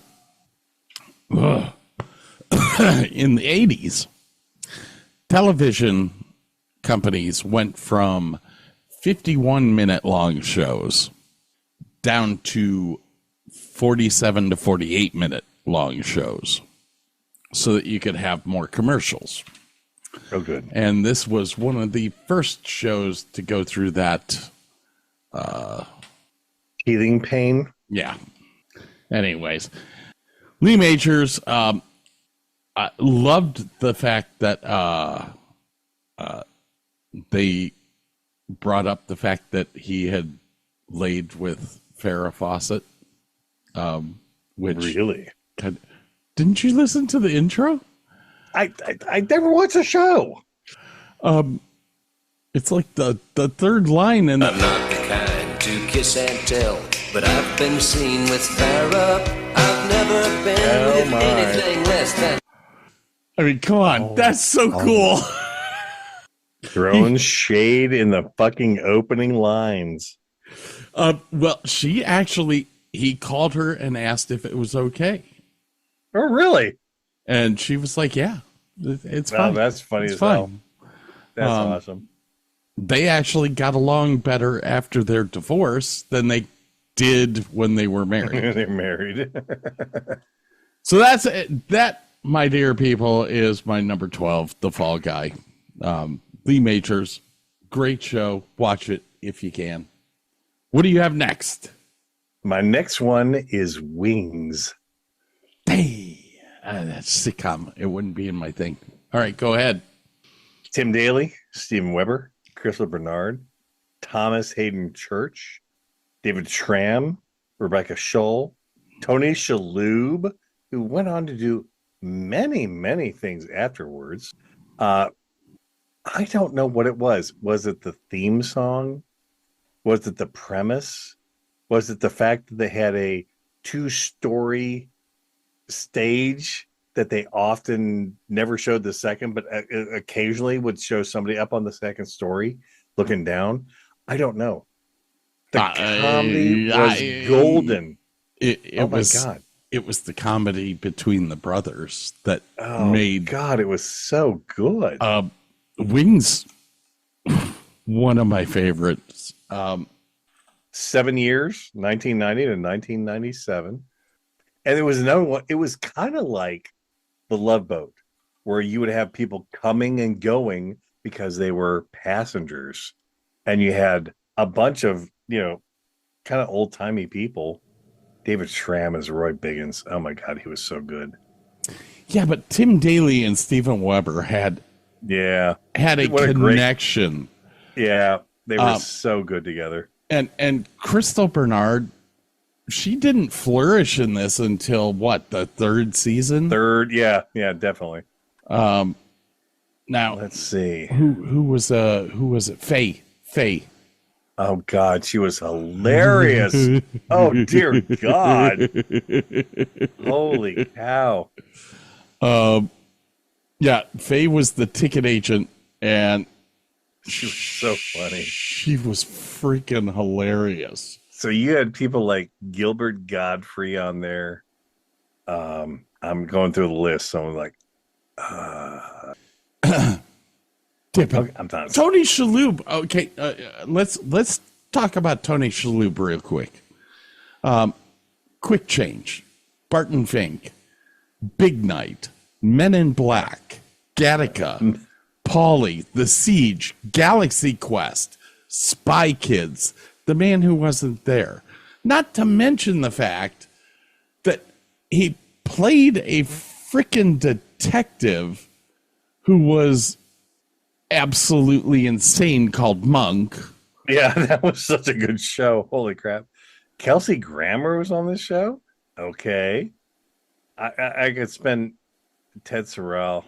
in the 80s, television companies went from 51-minute long shows down to 47 to 48-minute long shows so that you could have more commercials. Oh, good. And this was one of the first shows to go through that teething pain. Yeah. Anyways, Lee Majors, I loved the fact that they brought up the fact that he had laid with Farrah Fawcett. Which really? Didn't you listen to the intro? I never watched the show. It's like the third line in I'm not the kind to kiss and tell, but I've been seen with Farrah. I've never been with anything less than. I mean, come on, that's so cool. Throwing shade in the fucking opening lines. Well, he called her and asked if it was okay. Oh, really? And she was like, yeah. It's Wow, fine. that's funny It's as hell. fine. That's awesome. They actually got along better after their divorce than they did when they were married. They're married. So that's it. That, my dear people, is my number 12, The Fall Guy. Lee Majors, great show. Watch it if you can. What do you have next? My next one is Wings. Hey, that's sitcom. It wouldn't be in my thing. All right, go ahead. Tim Daly, Stephen Weber, Crystal Bernard, Thomas Hayden Church, David Schramm, Rebecca Shull, Tony Shalhoub, who went on to do many, many things afterwards. I don't know what it was. Was it the theme song? Was it the premise? Was it the fact that they had a 2-story stage that they often never showed the second, but occasionally would show somebody up on the second story looking down? I don't know. The comedy was golden. It was, my God. It was the comedy between the brothers that made... God, it was so good. Wings, one of my favorites. 7 years, 1990 to 1997. And there was another one. It was kind of like The Love Boat, where you would have people coming and going because they were passengers. And you had a bunch of, kind of old-timey people. David Schramm as Roy Biggins. Oh, my God, he was so good. Yeah, but Tim Daly and Stephen Weber had a connection. Yeah, they were so good together. And Crystal Bernard, she didn't flourish in this until what, the third season? Yeah, definitely. Now let's see. Who was it? Faye. Oh God, she was hilarious. Oh dear God. Holy cow. Yeah, Faye was the ticket agent, and she was so funny. She was freaking hilarious. So you had people like Gilbert Godfrey on there. I'm going through the list. So I'm like, okay, I'm done. Tony Shalhoub. Okay, let's talk about Tony Shalhoub real quick. Quick Change, Barton Fink, Big Night, Men in Black, Gattaca, Paulie, The Siege, Galaxy Quest, Spy Kids, The Man Who Wasn't There. Not to mention the fact that he played a freaking detective who was absolutely insane called Monk. Yeah, that was such a good show. Holy crap. Kelsey Grammer was on this show? Okay. I could spend Ted Sorrell,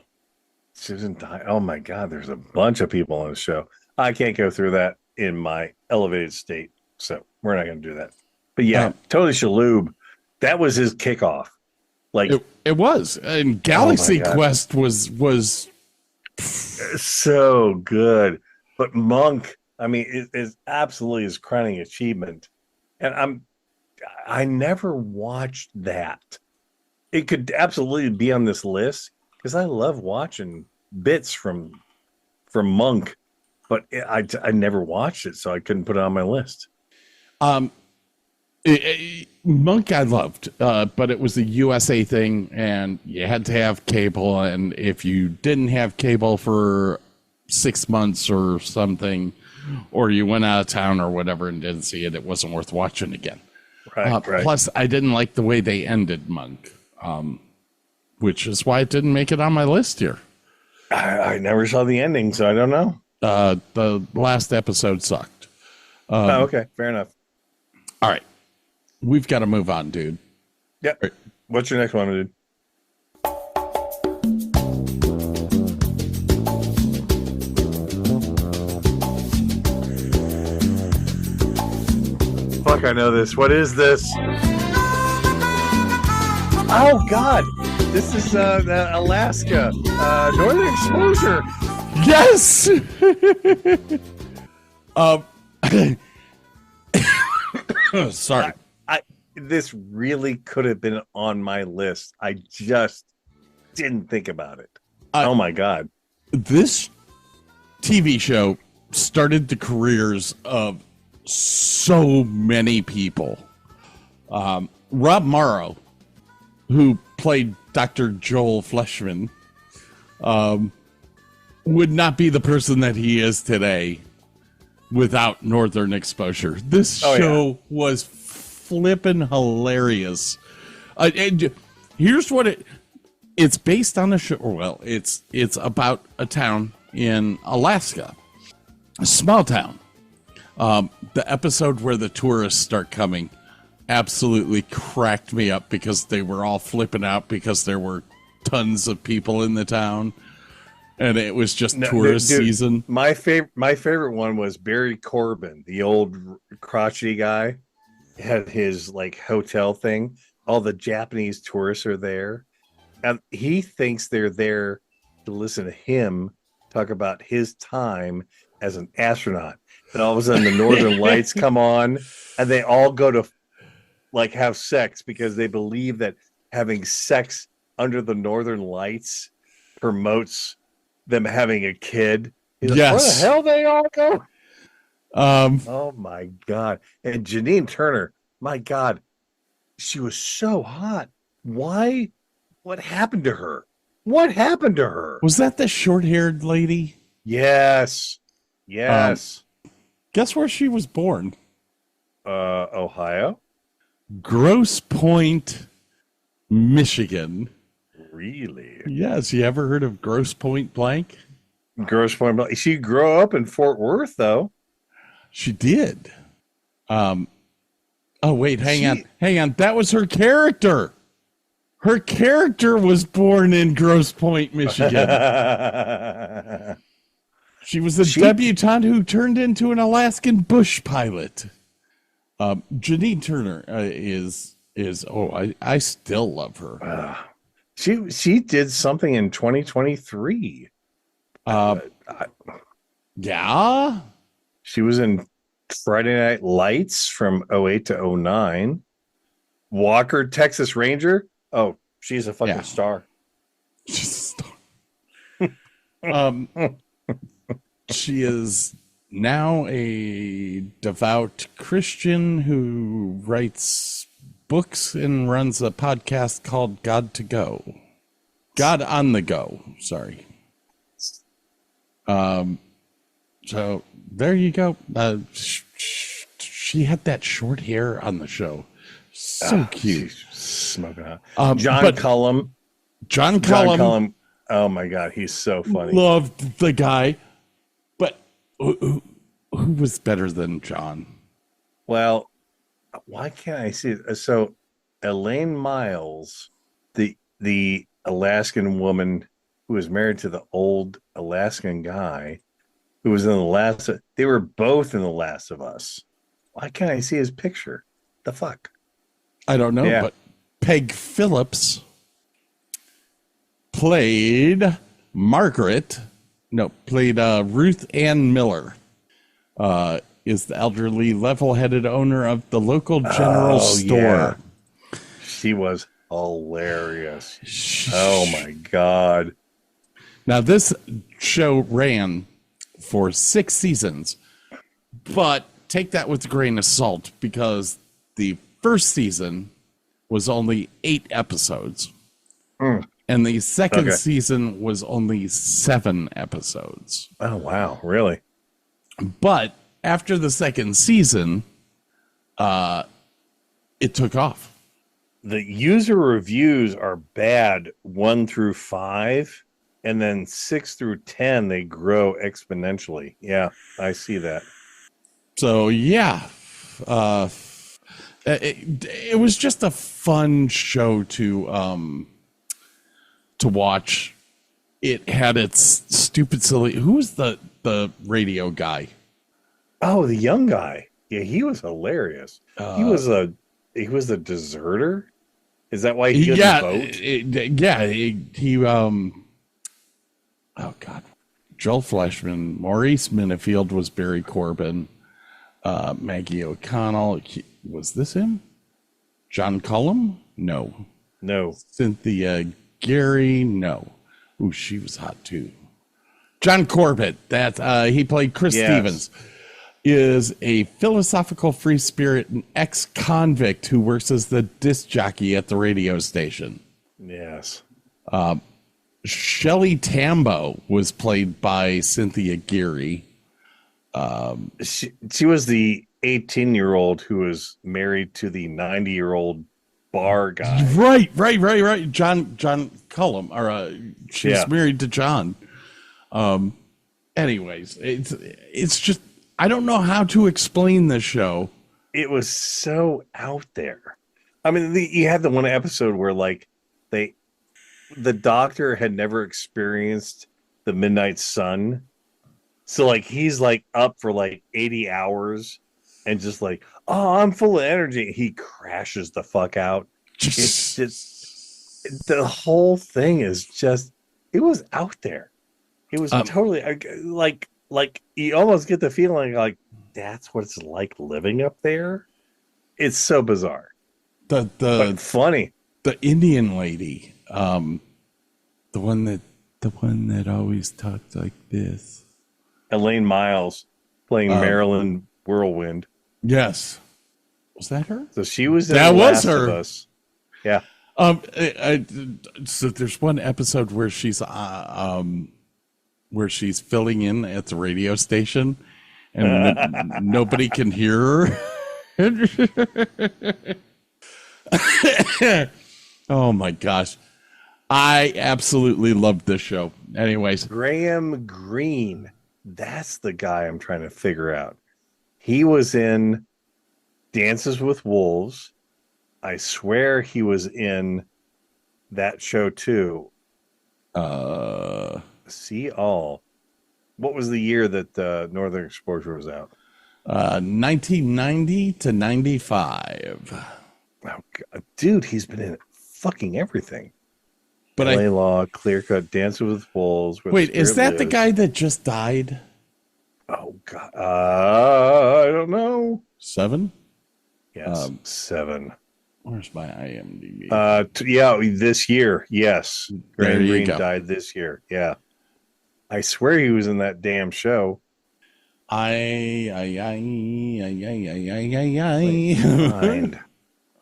Susan Dye. Oh my God, there's a bunch of people on the show. I can't go through that in my elevated state, so we're not going to do that. But yeah, Tony Shalhoub, that was his kickoff. Like it was, and Galaxy Quest was so good. But Monk, I mean, it is absolutely his crowning achievement. And I never watched that. It could absolutely be on this list because I love watching bits from Monk, but I never watched it, so I couldn't put it on my list. Monk I loved, but it was a USA thing, and you had to have cable, and if you didn't have cable for 6 months or something, or you went out of town or whatever and didn't see it, it wasn't worth watching again. Right. Plus, I didn't like the way they ended Monk, which is why it didn't make it on my list here. I never saw the ending, so I don't know. The last episode sucked. Okay, fair enough. All right. We've got to move on, dude. Yep. Right. What's your next one, dude? Fuck, I know this. What is this? Oh, God. This is Alaska. Northern Exposure. Yes! Sorry. This really could have been on my list. I just didn't think about it. Oh my God. This TV show started the careers of so many people. Rob Morrow, who played Dr. Joel Fleshman, would not be the person that he is today without Northern exposure. This show was flippin' hilarious. And here's what it's based on a show. Well, it's about a town in Alaska, a small town. The episode where the tourists start coming absolutely cracked me up because they were all flipping out because there were tons of people in the town. And it was just tourist season. My favorite one was Barry Corbin, the old crotchety guy, had his like hotel thing. All the Japanese tourists are there, and he thinks they're there to listen to him talk about his time as an astronaut. And all of a sudden, the Northern Lights come on, and they all go to like have sex because they believe that having sex under the Northern Lights promotes them having a kid. He's like, where the hell they all go? Oh my God. And Janine Turner, my God, she was so hot. Why? What happened to her? What happened to her? Was that the short-haired lady? Yes. Yes. Guess where she was born? Ohio? Grosse Pointe, Michigan. Really? Yes. You ever heard of Grosse Pointe Blank? Grosse Pointe Blank. She grew up in Fort Worth, though. She did. Oh, wait, hang on. That was her character. Her character was born in Grosse Pointe, Michigan. She was a debutante who turned into an Alaskan bush pilot. Janine Turner I still love her. She did something in 2023. Yeah. She was in Friday Night Lights from 08 to 09. Walker, Texas Ranger. Oh, she's a fucking star. She's a star. She is now a devout Christian who writes books and runs a podcast called God on the Go. Sorry. So there you go. She had that short hair on the show. So cute. Smoking hot. John Cullum. John Cullum. Oh my God, he's so funny. Loved the guy. But who was better than John? Well, why can't I see it? So Elaine Miles, the Alaskan woman who was married to the old Alaskan guy who was in the last, they were both in The Last of Us. Why can't I see his picture? The fuck? I don't know, but Peg Phillips played Ruth Ann Miller, is the elderly, level-headed owner of the local general store. Yeah. She was hilarious. Oh my God. Now, this show ran for 6 seasons, but take that with a grain of salt because the first season was only 8 episodes. And the second season was only 7 episodes. Oh, wow. Really? But after the second season, it took off. The user reviews are bad 1 through 5, and then 6 through 10, they grow exponentially. Yeah, I see that. So, yeah. It was just a fun show to watch. It had its stupid, silly. Who was the radio guy? Oh, the young guy. Yeah, he was hilarious. He was a deserter. Is that why he couldn't vote? He oh God, Joel Fleshman, Maurice Minifield was Barry Corbin, Maggie O'Connell. Was this him? John Cullum? No. No. Cynthia Gary? No. Ooh, she was hot too. John Corbett, that he played Chris Stevens, is a philosophical free spirit and ex-convict who works as the disc jockey at the radio station. Yes. Shelley Tambo was played by Cynthia Geary. She was the 18-year-old who was married to the 90-year-old bar guy. Right. John Cullum, or she's married to John. Anyways, it's just, I don't know how to explain this show. It was so out there. I mean, you had the one episode where like the doctor had never experienced the midnight sun. So like he's like up for like 80 hours and just like, oh, I'm full of energy. He crashes the fuck out. It's just, the whole thing is just, it was out there. It was totally like you almost get the feeling like that's what it's like living up there. It's so bizarre. But funny. The Indian lady, the one that always talked like this. Elaine Miles playing Marilyn Whirlwind. Yes. Was that her? So she was in that The was Last her. of Us. Yeah. So there's one episode where she's filling in at the radio station and nobody can hear her. Oh my gosh. I absolutely loved this show. Anyways. Graham Greene. That's the guy I'm trying to figure out. He was in Dances with Wolves. I swear he was in that show too. See all. What was the year that Northern Exposure was out? 1990 to 95. Oh, God. Dude, he's been in fucking everything. But LA Law, Clear Cut, Dances with Wolves. Wait, is that the guy that just died? Oh, God. I don't know. 7? Yes, 7. Where's my IMDb? Yeah, this year. Yes. Graham Greene go. died this year. Yeah. I swear he was in that damn show. Find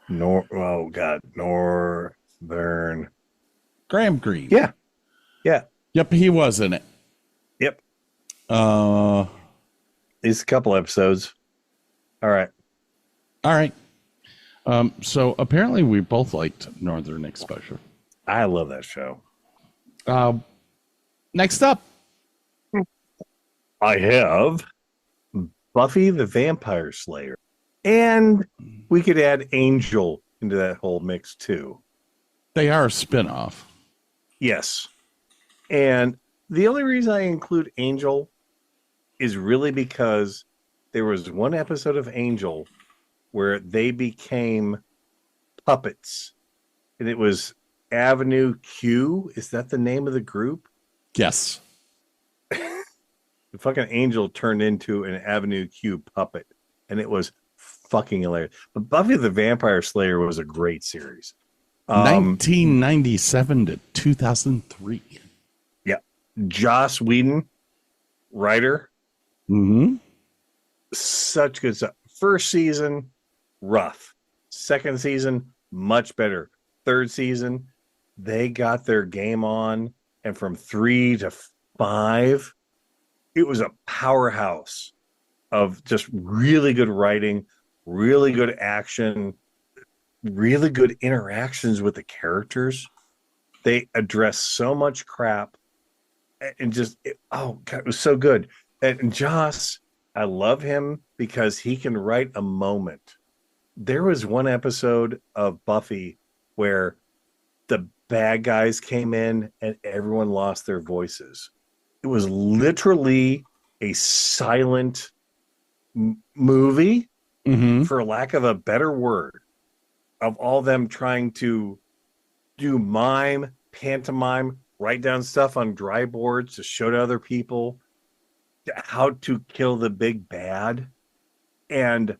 Oh God, Northern. Graham Greene. Yeah. Yep, he was in it. Yep. It's a couple episodes. All right. So apparently we both liked Northern Exposure. I love that show. Next up, I have Buffy the Vampire Slayer. And we could add Angel into that whole mix too. They are a spinoff. Yes. And the only reason I include Angel is really because there was one episode of Angel where they became puppets. And it was Avenue Q. Is that the name of the group? Yes. The fucking Angel turned into an Avenue Q puppet. And it was fucking hilarious. But Buffy the Vampire Slayer was a great series. 1997 to 2003. Yeah. Joss Whedon, writer. Mm-hmm. Such good stuff. First season, rough. Second season, much better. Third season, they got their game on. And from 3 to 5, it was a powerhouse of just really good writing, really good action, really good interactions with the characters. They address so much crap and just, oh God, it was so good. And Joss, I love him because he can write a moment. There was one episode of Buffy where the bad guys came in and everyone lost their voices. It was literally a silent movie, for lack of a better word, of all them trying to do mime, pantomime, write down stuff on dry boards to show to other people how to kill the big bad. And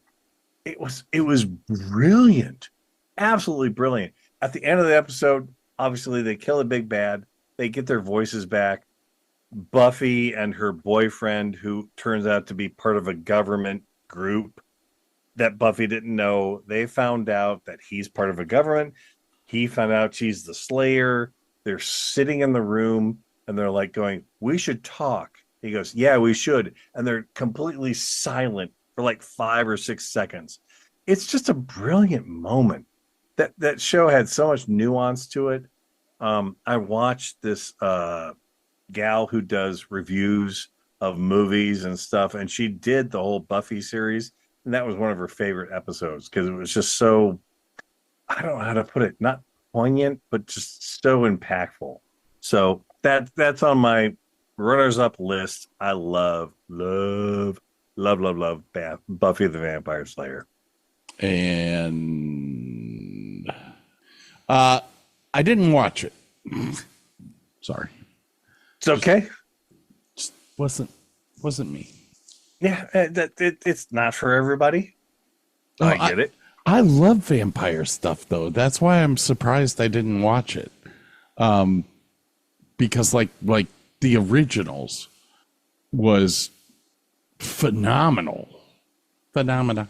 it was brilliant, absolutely brilliant. At the end of the episode, obviously they kill the big bad. they get their voices back. Buffy and her boyfriend, who turns out to be part of a government group that Buffy didn't know, they found out that he's part of a government. He found out she's the Slayer. They're sitting in the room and they're like going, we should talk. He goes, yeah, we should. And they're completely silent for like 5 or 6 seconds. It's just a brilliant moment. That show had so much nuance to it. I watched this gal who does reviews of movies and stuff, and she did the whole Buffy series, and that was one of her favorite episodes because it was just so, I don't know how to put it, not poignant, but just so impactful. So that's on my runners-up list. I love Buffy the Vampire Slayer. And I didn't watch it. Sorry. It's okay. Just wasn't me. Yeah, it's not for everybody. I get it. I love vampire stuff, though. That's why I'm surprised I didn't watch it. Because like the originals was phenomenal. No.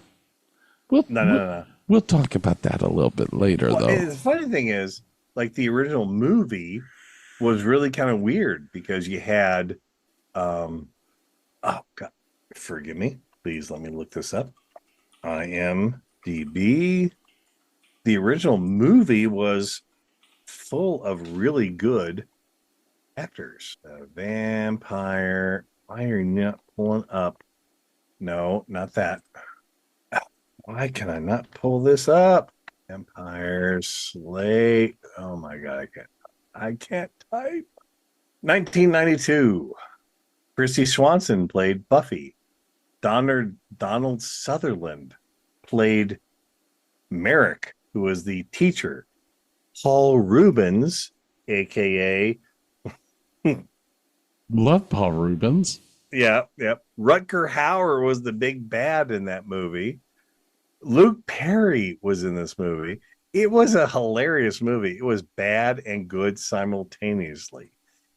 We'll talk about that a little bit later, though. The funny thing is, like, the original movie was really kind of weird because you had, oh God, forgive me. Please let me look this up. IMDb. The original movie was full of really good actors. Vampire. Why are you not pulling up? No, not that. Why can I not pull this up? Empire Slate. Oh my God, I can't type. 1992. Christy Swanson played Buffy. Donald Sutherland played Merrick, who was the teacher. Paul Rubens, aka love Paul Rubens. Yeah. Rutger Hauer was the big bad in that movie. Luke Perry was in this movie. It was a hilarious movie. It was bad and good simultaneously.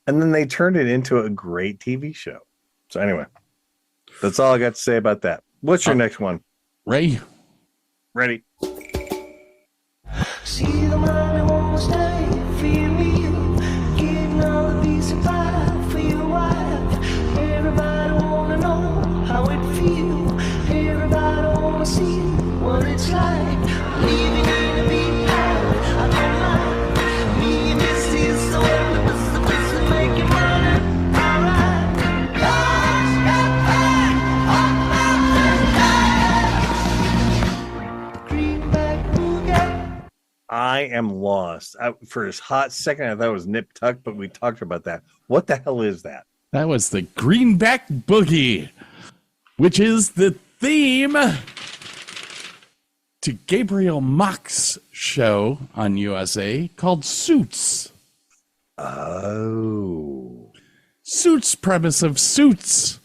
And then they turned it into a great TV show. So anyway, that's all I got to say about that. What's your next one? Ray? Ready. See the mommy won't stay for your meal, getting all the piece of pie for your wife. Everybody wanna know how it feel. Everybody wanna see what it's like living in a big house. I don't mind. Me and this is the one that was the place to make you money. Alright. God's got back on my greenback boogie. I am lost. For a hot second, I thought it was Nip Tuck, but we talked about that. What the hell is that? That was the Greenback Boogie, which is the theme to Gabriel Macht's show on USA called Suits. Oh. Suits, premise of Suits.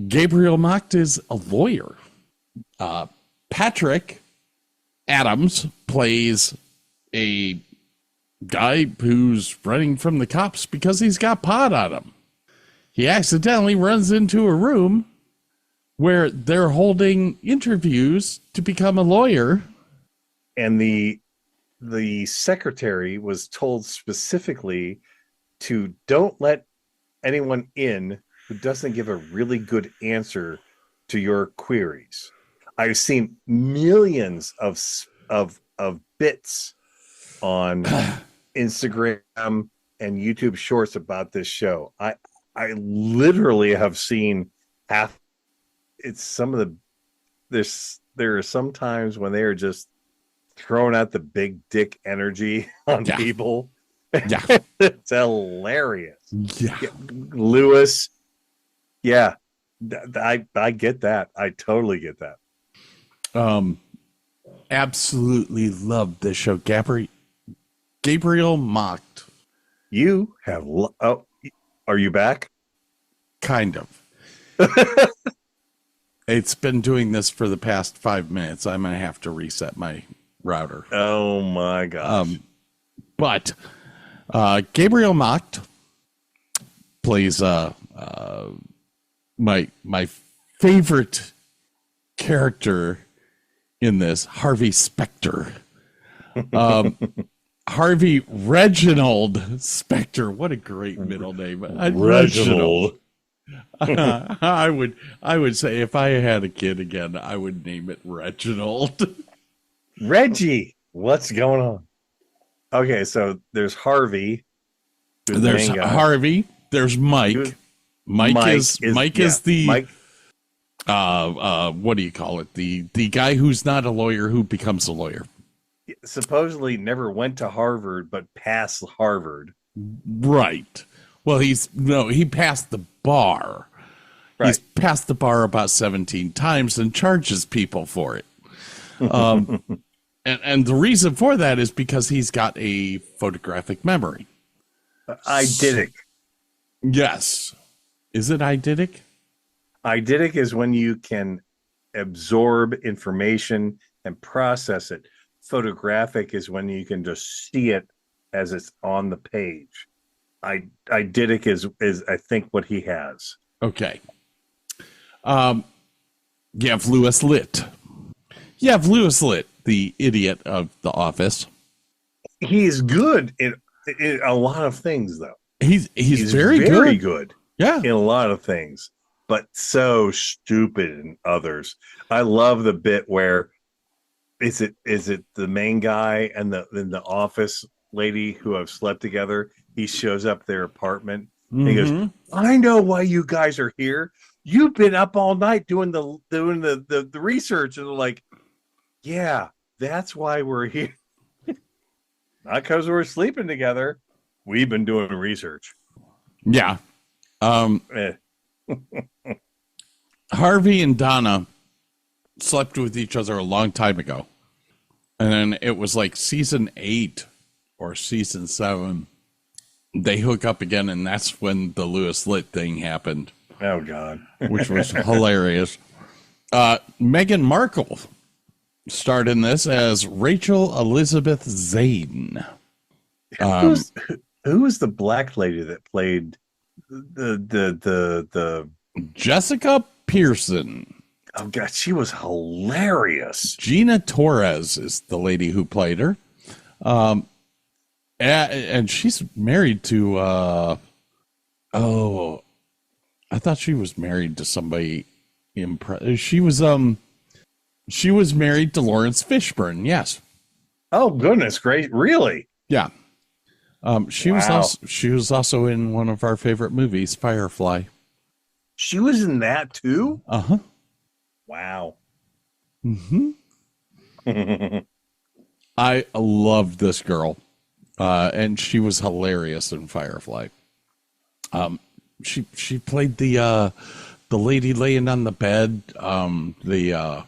Gabriel Macht is a lawyer. Patrick Adams plays a guy who's running from the cops because he's got pot on him. He accidentally runs into a room where they're holding interviews to become a lawyer. And the secretary was told specifically to don't let anyone in who doesn't give a really good answer to your queries. I've seen millions of bits on Instagram and YouTube shorts about this show. I literally have seen half. It's some of the there are some times when they are just throwing out the big dick energy on people. Yeah. It's hilarious. Yeah. Lewis. Yeah. I get that. I totally get that. Absolutely love this show. Gabriel Macht. You have are you back? Kind of. It's been doing this for the past 5 minutes. I'm going to have to reset my router. Oh my gosh. But Gabriel Macht plays my favorite character in this, Harvey Specter. Harvey Reginald Specter. What a great middle name. Reginald. I would say if I had a kid again, I would name it Reginald. Reggie, what's going on? Okay, so there's Harvey. There's Harvey. There's Mike. Mike is the Mike. What do you call it? The guy who's not a lawyer who becomes a lawyer. Supposedly never went to Harvard, but passed Harvard. Right. Well, he passed the bar. Right. He's passed the bar about 17 times and charges people for it. And the reason for that is because he's got a photographic memory. Eidetic. Yes. Is it eidetic? Eidetic is when you can absorb information and process it. Photographic is when you can just see it as it's on the page. Eidetic is I think what he has. Okay. You have Louis Litt. You have Louis Litt, the idiot of The Office. He's good in a lot of things, though. He's very good. Yeah, in a lot of things, but so stupid in others. I love the bit where is it the main guy and the office lady who have slept together? He shows up their apartment. And he goes, "I know why you guys are here. You've been up all night doing the research." And they're like, "Yeah, that's why we're here. Not because we're sleeping together. We've been doing research." Yeah. Harvey and Donna slept with each other a long time ago. And then it was like season 8 or season 7. They hook up again, and that's when the Louis Litt thing happened. Oh, God. Which was hilarious. Meghan Markle starred in this as Rachel Elizabeth Zane. Who was the black lady that played the Jessica Pearson? Oh God, she was hilarious. Gina Torres is the lady who played her, and she's married to. I thought she was married to somebody. She was married to Lawrence Fishburne. Yes. Oh goodness, great! Really? Yeah. She was also in one of our favorite movies, Firefly. She was in that too? Uh-huh. Wow. I loved this girl. And she was hilarious in Firefly. She played the lady laying on the bed. Now I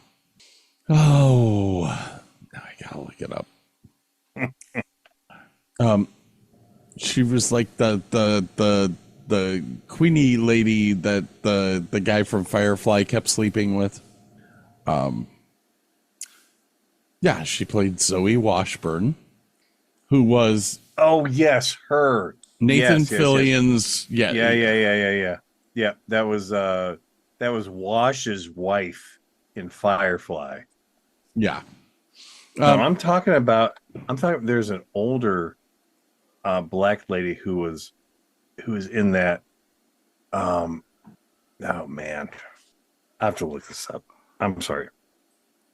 gotta look it up. She was like the Queenie lady that the guy from Firefly kept sleeping with. Yeah, she played Zoe Washburn, who was her Nathan Fillion's. Yeah. That was Wash's wife in Firefly. Yeah. I'm talking. There's an older black lady who was in that. Oh man, I have to look this up. I'm sorry.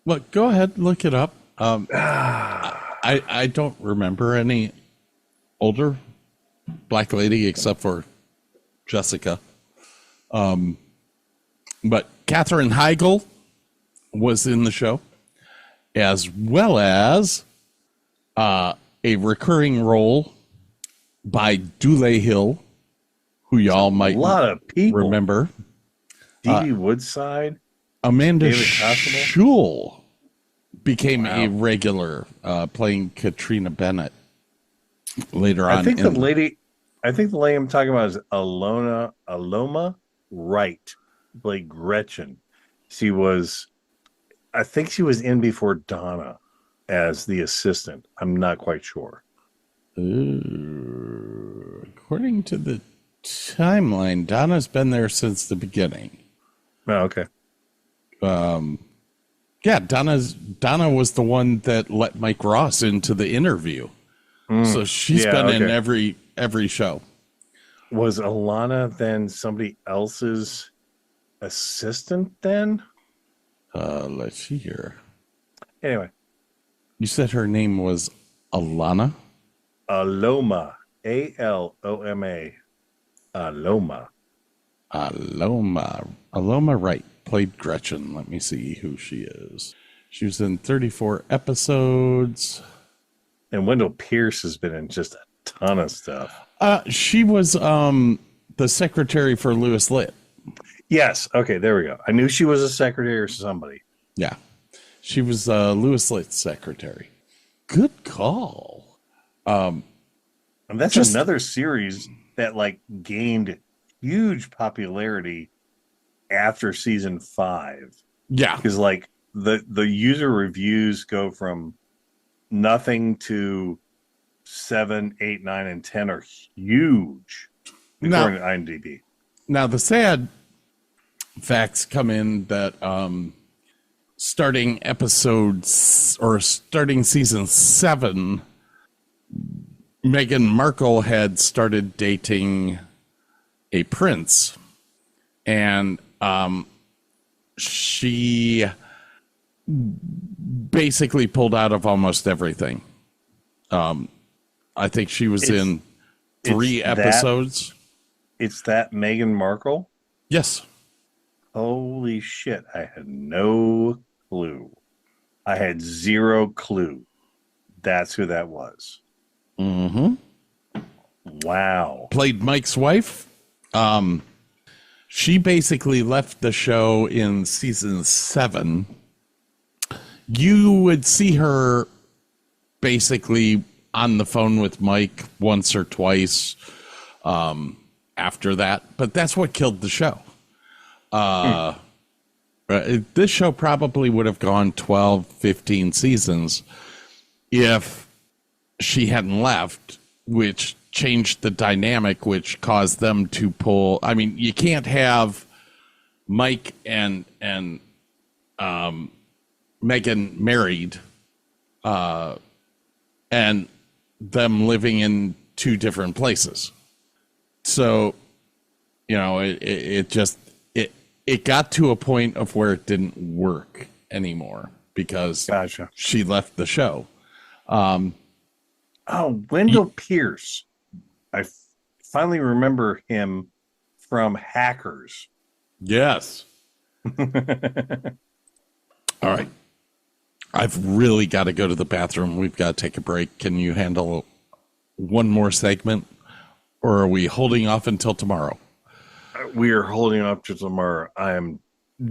Look, go ahead, look it up. I don't remember any older black lady except for Jessica. But Katherine Heigl was in the show, as well as a recurring role by Dule Hill, who y'all might remember. Dee Woodside. Amanda Schul became a regular playing Katrina Bennett later on. I think the lady I'm talking about is Aloma Wright, played Gretchen. I think she was in before Donna as the assistant. I'm not quite sure. Ooh. according to the timeline, Donna's been there since the beginning. Oh, okay. Yeah, Donna was the one that let Mike Ross into the interview. So she's been in every show. Was Alana then somebody else's assistant then? Let's see here. Anyway. You said her name was Alana? Aloma. A-L-O-M-A. Aloma. Aloma Wright played Gretchen. Let me see who she is. She was in 34 episodes. And Wendell Pierce has been in just a ton of stuff. She was the secretary for Louis Litt. Yes. Okay, there we go. I knew she was a secretary or somebody. Yeah. She was Louis Litt's secretary. Good call. And that's another series that like gained huge popularity after season 5. Yeah. Because like the user reviews go from nothing to 7, 8, 9, and 10 are huge according to IMDb. Now the sad facts come in that starting season 7, Meghan Markle had started dating a prince, and she basically pulled out of almost everything. I think she was in 3 episodes. It's that Meghan Markle? Yes. Holy shit. I had no clue. I had 0 clue. That's who that was. Mm-hmm. Wow. Played Mike's wife. She basically left the show in season 7. You would see her basically on the phone with Mike once or twice after that, but that's what killed the show. This show probably would have gone 12, 15 seasons if she hadn't left, which changed the dynamic, which caused them to pull. I mean, you can't have Mike and Meghan married and them living in 2 different places. So, you know, it got to a point of where it didn't work anymore because she left the show. Wendell Pierce. I finally remember him from Hackers. Yes. All right. I've really got to go to the bathroom. We've got to take a break. Can you handle one more segment, or are we holding off until tomorrow? We are holding off till tomorrow. I am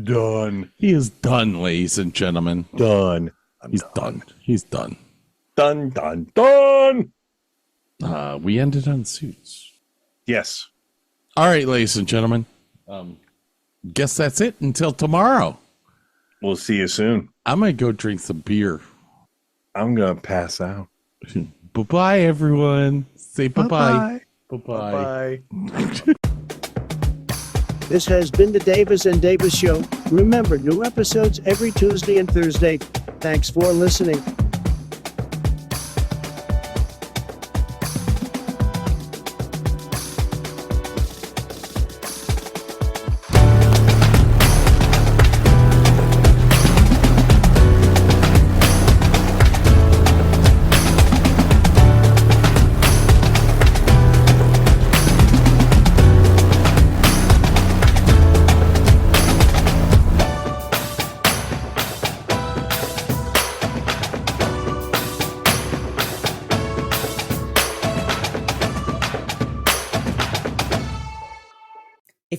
done. He is done, ladies and gentlemen. Done. He's done. He's done. Done. We ended on Suits. Yes. All right, ladies and gentlemen. Guess that's it until tomorrow. We'll see you soon. I'm going to go drink some beer. I'm going to pass out. Bye-bye, everyone. Say bye-bye. Bye-bye. This has been the Davis and Davis Show. Remember, new episodes every Tuesday and Thursday. Thanks for listening.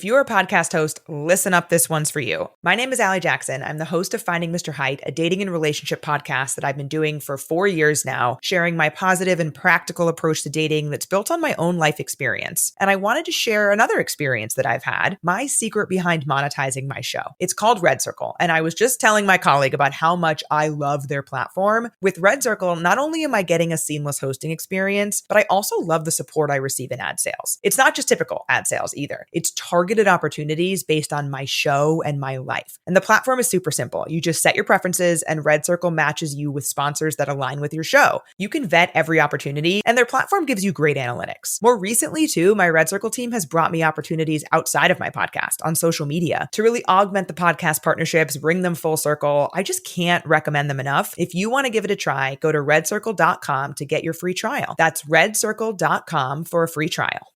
If you're a podcast host, listen up, this one's for you. My name is Allie Jackson. I'm the host of Finding Mr. Height, a dating and relationship podcast that I've been doing for 4 years now, sharing my positive and practical approach to dating that's built on my own life experience. And I wanted to share another experience that I've had, my secret behind monetizing my show. It's called Red Circle, and I was just telling my colleague about how much I love their platform. With Red Circle, not only am I getting a seamless hosting experience, but I also love the support I receive in ad sales. It's not just typical ad sales either. It's targeted opportunities based on my show and my life. And the platform is super simple. You just set your preferences and Red Circle matches you with sponsors that align with your show. You can vet every opportunity and their platform gives you great analytics. More recently too, my Red Circle team has brought me opportunities outside of my podcast on social media to really augment the podcast partnerships, bring them full circle. I just can't recommend them enough. If you want to give it a try, go to redcircle.com to get your free trial. That's redcircle.com for a free trial.